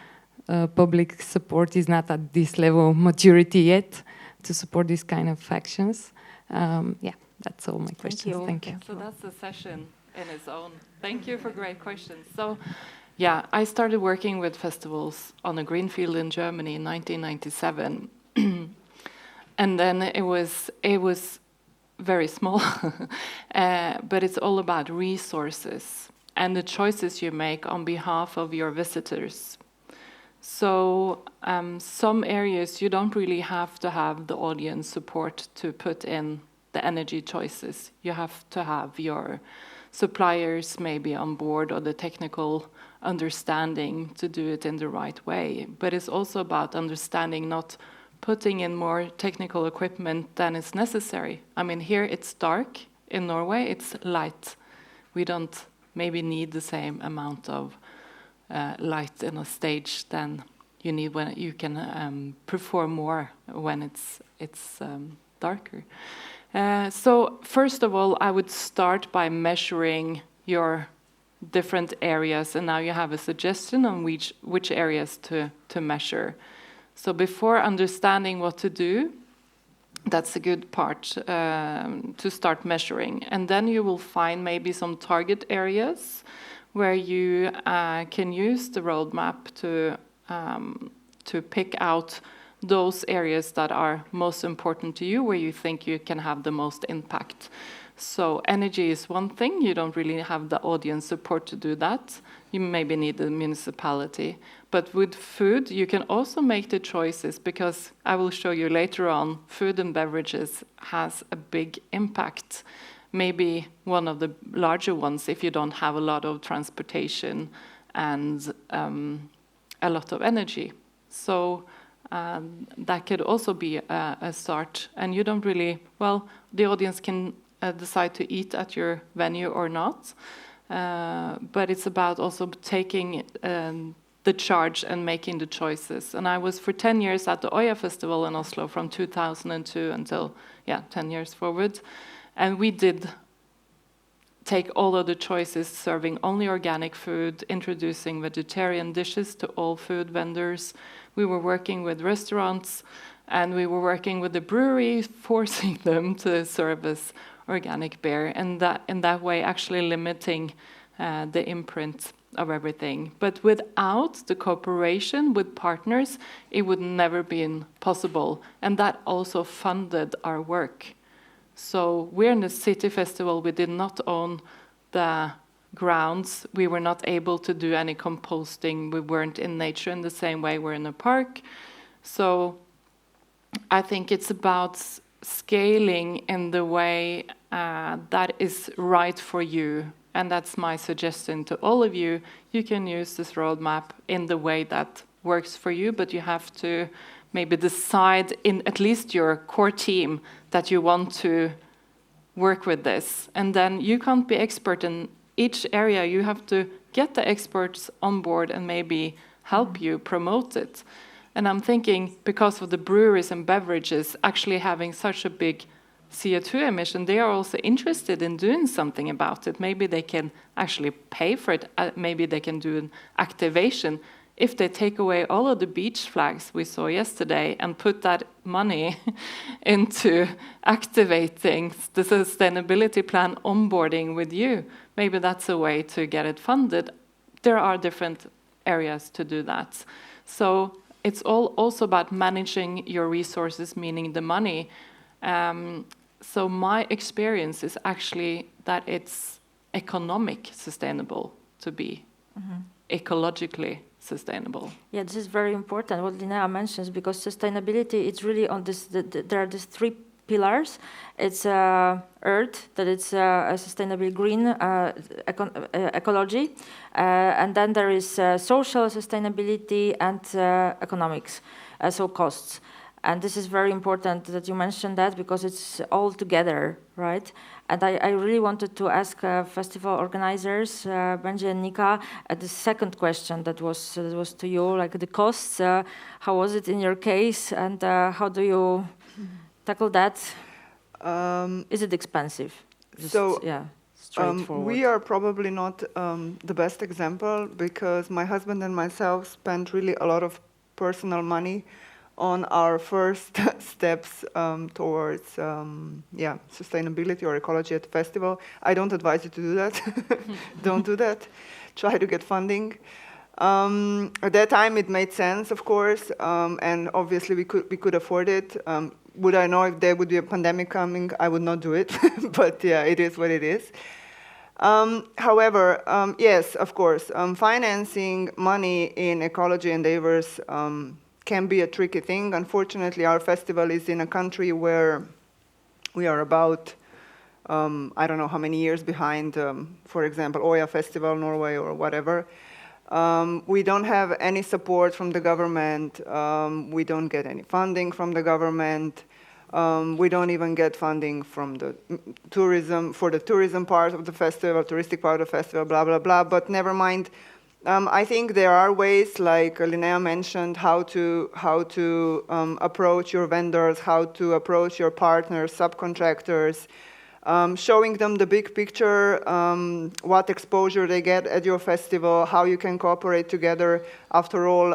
public support is not at this level of maturity yet to support these kind of actions. That's all my questions. Thank you. So that's a session in its own. Thank you for great questions. So, I started working with festivals on a greenfield in Germany in 1997, and then it was very small, but it's all about resources. and the choices you make on behalf of your visitors. So some areas you don't really have to have the audience support to put in the energy choices. You have to have your suppliers maybe on board or the technical understanding to do it in the right way. But it's also about understanding, not putting in more technical equipment than is necessary. I mean, here it's dark. In Norway, it's light. We don't maybe need the same amount of light in a stage than you need when you can perform more when it's darker. So first of all, I would start by measuring your different areas, and now you have a suggestion on which areas to measure. So before understanding what to do, that's a good part to start measuring. And then you will find maybe some target areas where you can use the roadmap to pick out those areas that are most important to you, where you think you can have the most impact. So energy is one thing. You don't really have the audience support to do that. You maybe need the municipality. But with food, you can also make the choices, because I will show you later on, food and beverages has a big impact. Maybe one of the larger ones if you don't have a lot of transportation and a lot of energy. So that could also be a start. And you don't really, well, the audience can decide to eat at your venue or not. But it's about also taking the charge and making the choices. And I was for 10 years at the Oya Festival in Oslo from 2002 until, 10 years forward. And we did take all of the choices, serving only organic food, introducing vegetarian dishes to all food vendors. We were working with restaurants, and we were working with the brewery, forcing them to service organic beer, and that in that way actually limiting the imprint of everything. But without the cooperation with partners, it would never been possible, and that also funded our work. So we're in the city festival. We did not own the grounds. We were not able to do any composting. We weren't in nature in the same way we're in a park. So I think it's about scaling in the way that is right for you. And that's my suggestion to all of you. You can use this roadmap in the way that works for you, but you have to maybe decide in at least your core team that you want to work with this. And then you can't be expert in each area. You have to get the experts on board and maybe help you promote it. And I'm thinking, because of the breweries and beverages actually having such a big CO2 emission, they are also interested in doing something about it. Maybe they can actually pay for it. Maybe they can do an activation. If they take away all of the beach flags we saw yesterday and put that money into activating the sustainability plan onboarding with you, maybe that's a way to get it funded. There are different areas to do that. So it's also about managing your resources, meaning the money. So my experience is actually that it's economic sustainable to be ecologically sustainable. Yeah, this is very important what Linnea mentions, because sustainability, it's really on this, there are these three pillars. It's earth, that it's a sustainable green ecology, and then there is social sustainability and economics, so costs. And this is very important that you mentioned that, because it's all together, right? And I really wanted to ask festival organizers, Benji and Nika, the second question that was to you, like the costs. How was it in your case, and how do you tackle that? Is it expensive? We are probably not the best example, because my husband and myself spent really a lot of personal money on our first steps towards sustainability or ecology at the festival. I don't advise you to do that. Don't do that. Try to get funding. At that time, it made sense, of course, and obviously we could afford it. Would I know if there would be a pandemic coming? I would not do it. But yeah, it is what it is. However, yes, of course, financing money in ecology endeavors can be a tricky thing. Unfortunately, our festival is in a country where we are about, I don't know how many years behind, for example, Oya Festival, Norway, or whatever. We don't have any support from the government. We don't get any funding from the government. We don't even get funding from the tourism, for the tourism part of the festival, touristic part of the festival, blah, blah, blah. But never mind. I think there are ways, like Linnea mentioned, how to approach your vendors, how to approach your partners, subcontractors, showing them the big picture, what exposure they get at your festival, how you can cooperate together. After all,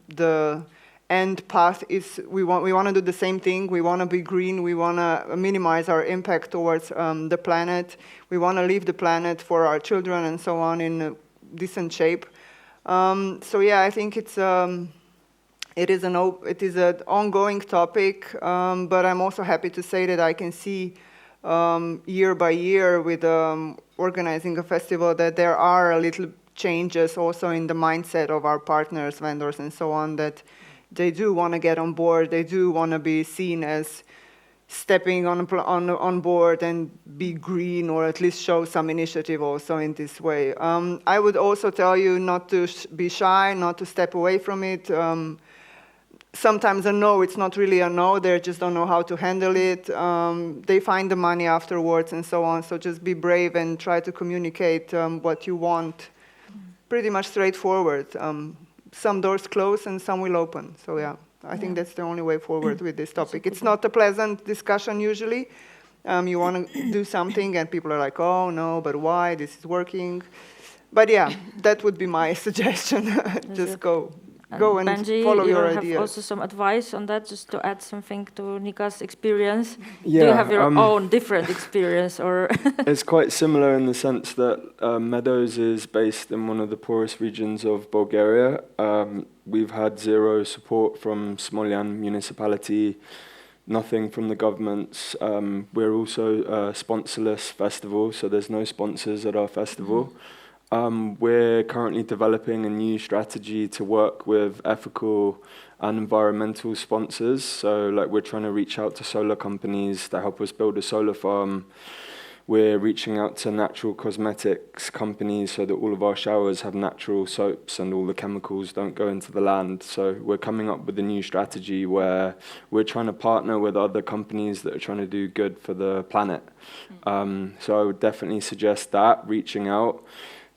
the end path is we want to do the same thing. We want to be green. We want to minimize our impact towards the planet. We want to leave the planet for our children and so on in a decent shape. So yeah, I think it is an ongoing topic. But I'm also happy to say that I can see year by year with organizing a festival that there are a little changes also in the mindset of our partners, vendors, and so on, that they do want to get on board. They do want to be seen as stepping on board and be green, or at least show some initiative also in this way. I would also tell you not to be shy, not to step away from it. Sometimes a no, it's not really a no, they just don't know how to handle it. They find the money afterwards and so on, so just be brave and try to communicate what you want. Pretty much straightforward. Some doors close and some will open, so yeah. I think that's the only way forward with this topic. It's not a pleasant discussion usually. You want to do something and people are like, oh no, but why? This is working. But yeah, that would be my suggestion. Just go and Benji, follow your have ideas. Also some advice on that, just to add something to Nika's experience? Yeah, do you have your own different experience? Or It's quite similar in the sense that Meadows is based in one of the poorest regions of Bulgaria. We've had zero support from Smolyan Municipality, nothing from the governments. We're also a sponsorless festival, so there's no sponsors at our festival. We're currently developing a new strategy to work with ethical and environmental sponsors. So like we're trying to reach out to solar companies to help us build a solar farm. We're reaching out to natural cosmetics companies so that all of our showers have natural soaps and all the chemicals don't go into the land. So we're coming up with a new strategy where we're trying to partner with other companies that are trying to do good for the planet. So I would definitely suggest that, reaching out.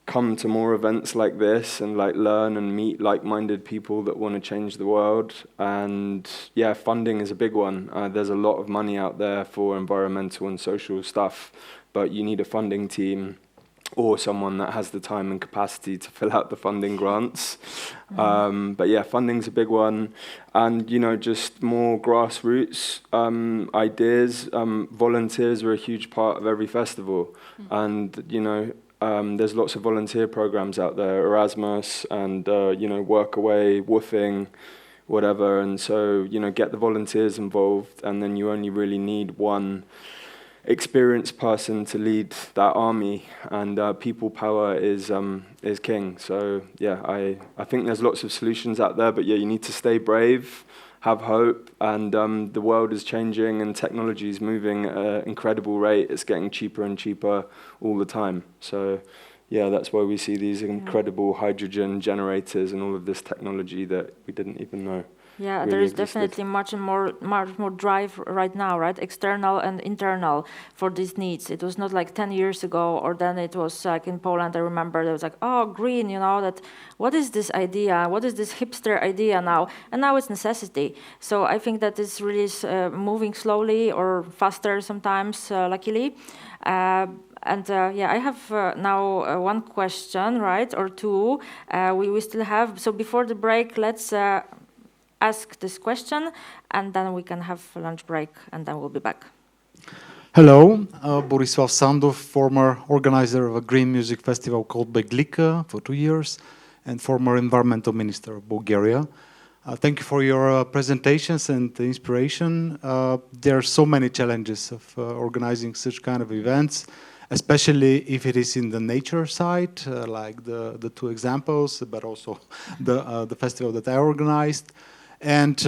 Come to more events like this and like learn and meet like-minded people that want to change the world. And yeah, funding is a big one. There's a lot of money out there for environmental and social stuff, but you need a funding team or someone that has the time and capacity to fill out the funding grants. But yeah, funding's a big one. And, you know, just more grassroots ideas. Volunteers are a huge part of every festival. And, you know, there's lots of volunteer programs out there, Erasmus and, you know, Workaway, Woofing, whatever. And so, you know, get the volunteers involved, and then you only really need one experienced person to lead that army, and people power is king. So, yeah, I think there's lots of solutions out there, but yeah, you need to stay brave, have hope, and the world is changing and technology is moving at an incredible rate. It's getting cheaper and cheaper all the time. So yeah, that's why we see these incredible hydrogen generators and all of this technology that we didn't even know. Yeah, really there is existed. definitely much more drive right now, right? External and internal for these needs. It was not like 10 years ago, or then it was like in Poland, I remember there was like, oh, green, you know, that what is this idea? What is this hipster idea now? And now it's necessity. So I think that it's really moving slowly or faster sometimes, luckily. Yeah, I have now one question, right, or two. We still have, so before the break, let's ask this question, and then we can have a lunch break, and then we'll be back. Hello, Borislav Sandov, former organizer of a green music festival called Beglika for 2 years, and former environmental minister of Bulgaria. Thank you for your presentations and the inspiration. There are so many challenges of organizing such kind of events, especially if it is in the nature side, like the two examples, but also the festival that I organized. And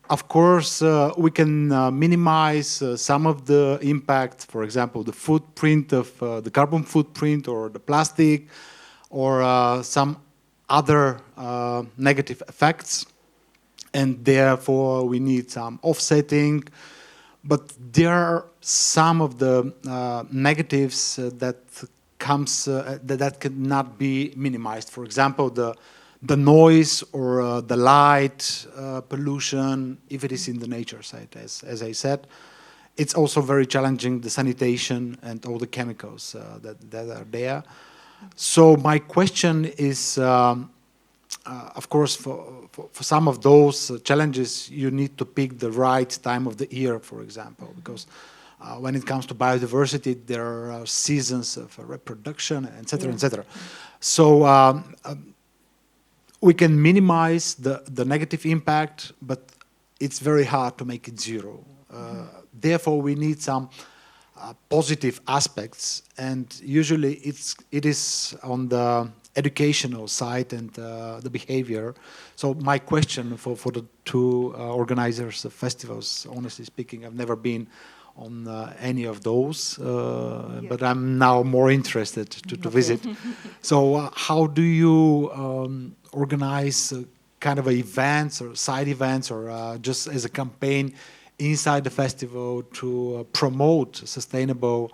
of course, we can minimize some of the impact, for example, the footprint of the carbon footprint or the plastic or some other negative effects. And therefore, we need some offsetting. But there are some of the negatives that comes that cannot be minimized. For example, the noise or the light pollution, if it is in the nature side, as I said. It's also very challenging, the sanitation and all the chemicals that are there. So my question is, of course, for some of those challenges, you need to pick the right time of the year, for example, because when it comes to biodiversity, there are seasons of reproduction, etc., etc. So we can minimize the negative impact, but it's very hard to make it zero. Therefore, we need some positive aspects, and usually it is on the educational side and the behavior. So my question for the two organizers of festivals, honestly speaking, I've never been on any of those, but I'm now more interested to visit. So how do you organize kind of events or side events or just as a campaign inside the festival to promote sustainable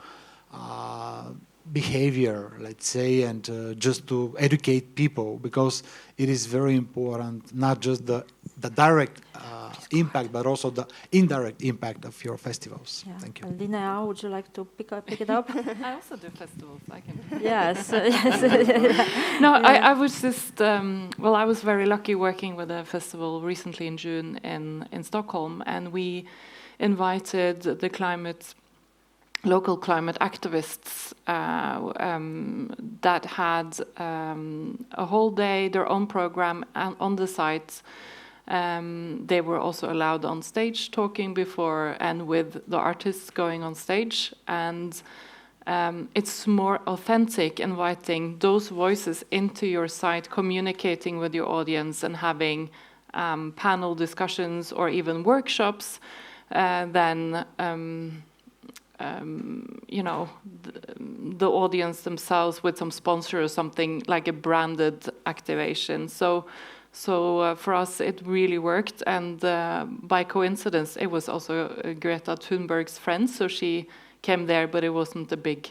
behavior, let's say, and just to educate people, because it is very important, not just the direct impact, but also the indirect impact of your festivals. Yeah. Thank you. Linnea, would you like to pick it up? I also do festivals. I can. Yes. Yes. No, I was just. Well, I was very lucky working with a festival recently in June in Stockholm, and we invited the local climate activists that had a whole day, their own program on the site. They were also allowed on stage talking before and with the artists going on stage. And it's more authentic, inviting those voices into your site, communicating with your audience and having panel discussions or even workshops than you know, the audience themselves with some sponsor or something like a branded activation. So for us, it really worked. And by coincidence, it was also Greta Thunberg's friend. So she came there, but it wasn't a big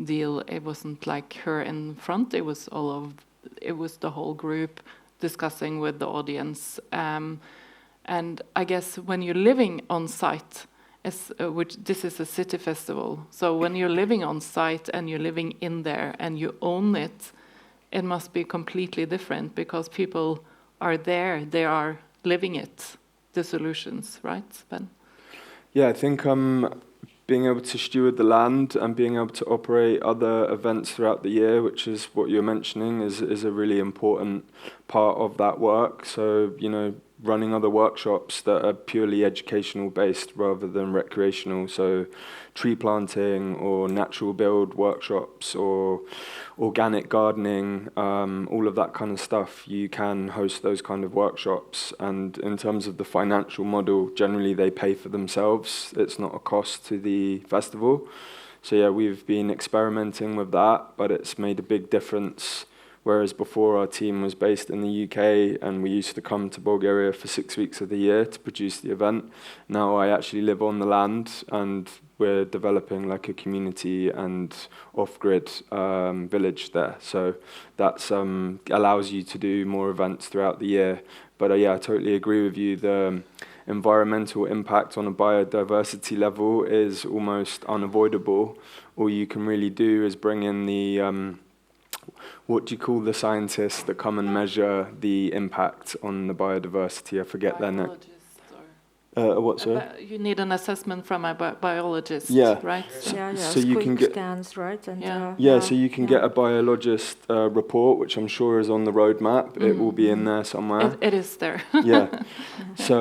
deal. It wasn't like her in front. It was the whole group discussing with the audience. And I guess when you're living on site, which this is a city festival, so when you're living on site and you're living in there and you own it, it must be completely different because people are there, they are living it, the solutions, right, Ben? Yeah, I think being able to steward the land and being able to operate other events throughout the year, which is what you're mentioning, is a really important part of that work. So, you know, running other workshops that are purely educational based rather than recreational, so tree planting or natural build workshops or organic gardening, all of that kind of stuff. You can host those kind of workshops, and in terms of the financial model, generally they pay for themselves. It's not a cost to the festival. So yeah, we've been experimenting with that, but it's made a big difference. Whereas before our team was based in the UK and we used to come to Bulgaria for 6 weeks of the year to produce the event. Now I actually live on the land and we're developing like a community and off-grid village there. So that allows you to do more events throughout the year. But yeah, I totally agree with you. The environmental impact on a biodiversity level is almost unavoidable. All you can really do is bring in the what do you call the scientists that come and measure the impact on the biodiversity? I forget their name. What, sorry? You need an assessment from a biologist, Yeah. right? So you can get scans, right? And, so you can get a biologist report, which I'm sure is on the roadmap. It will be in there somewhere. It is there. Yeah. So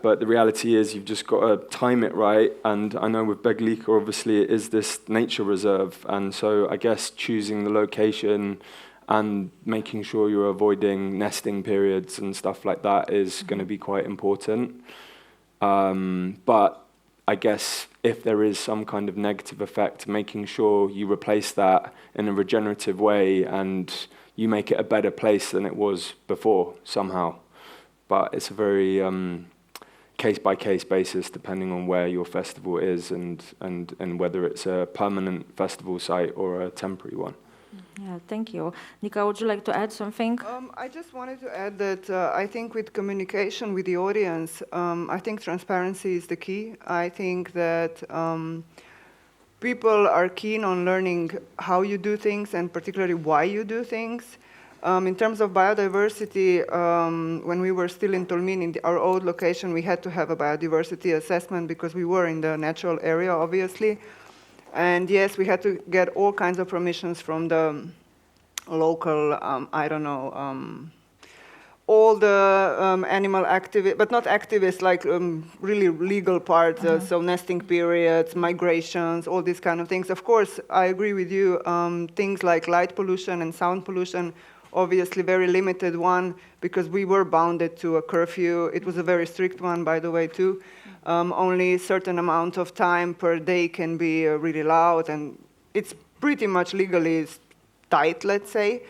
but the reality is you've just got to time it right. And I know with Beglika, obviously, it is this nature reserve, and so I guess choosing the location and making sure you're avoiding nesting periods and stuff like that is going to be quite important. But I guess if there is some kind of negative effect, making sure you replace that in a regenerative way and you make it a better place than it was before somehow. But it's a very case-by-case basis depending on where your festival is and whether it's a permanent festival site or a temporary one. Yeah, thank you. Nika, would you like to add something? I just wanted to add that I think with communication with the audience, I think transparency is the key. I think that people are keen on learning how you do things and particularly why you do things. In terms of biodiversity, when we were still in Tolmin, in our old location, we had to have a biodiversity assessment because we were in the natural area, obviously. And yes, we had to get all kinds of permissions from the local, all the animal activists, but not activists, like really legal parts, so nesting periods, migrations, all these kind of things. Of course, I agree with you, things like light pollution and sound pollution, obviously very limited one, because we were bounded to a curfew. It was a very strict one, by the way, too. Only a certain amount of time per day can be really loud, and it's pretty much legally tight, let's say.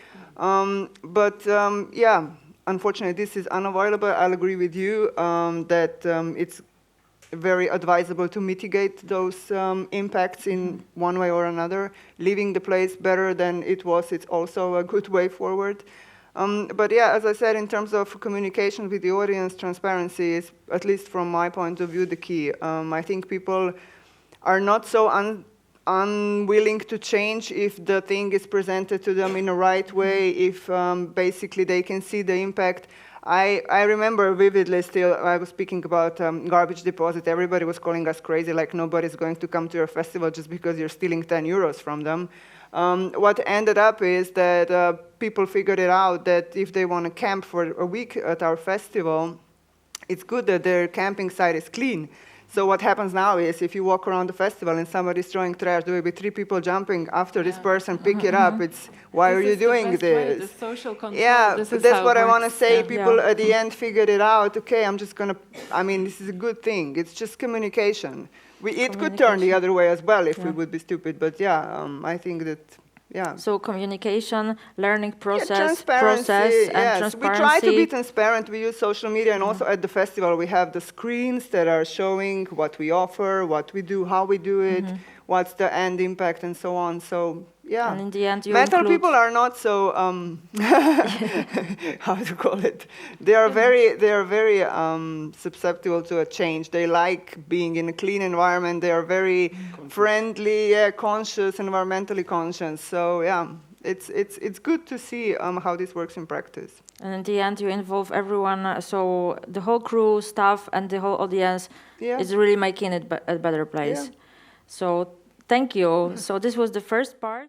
Unfortunately, this is unavoidable. I'll agree with you that it's very advisable to mitigate those impacts in one way or another. Leaving the place better than it was, it's also a good way forward. As I said, in terms of communication with the audience, transparency is, at least from my point of view, the key. I think people are not so unwilling to change if the thing is presented to them in the right way, if basically they can see the impact. I remember vividly still, I was speaking about garbage deposit. Everybody was calling us crazy, like nobody's going to come to your festival just because you're stealing 10 euros from them. What ended up is that people figured it out that if they want to camp for a week at our festival, it's good that their camping site is clean. So what happens now is if you walk around the festival and somebody's throwing trash, there will be 3 people jumping after this person, pick it up. It's, why are you doing this? The social control. Yeah, that's what I want to say. People at the end figured it out. Okay, I'm just going to, this is a good thing. It's just communication. It could turn the other way as well if we would be stupid. But I think that, So communication, learning process, transparency. transparency. We try to be transparent. We use social media, and also at the festival we have the screens that are showing what we offer, what we do, how we do it, what's the end impact, and so on. So and in the end, metal people are not so how to call it. They are very susceptible to a change. They like being in a clean environment. They are very friendly, conscious, environmentally conscious. So it's good to see how this works in practice. And in the end, you involve everyone, so the whole crew, staff, and the whole audience is really making it a better place. So thank you. So this was the first part.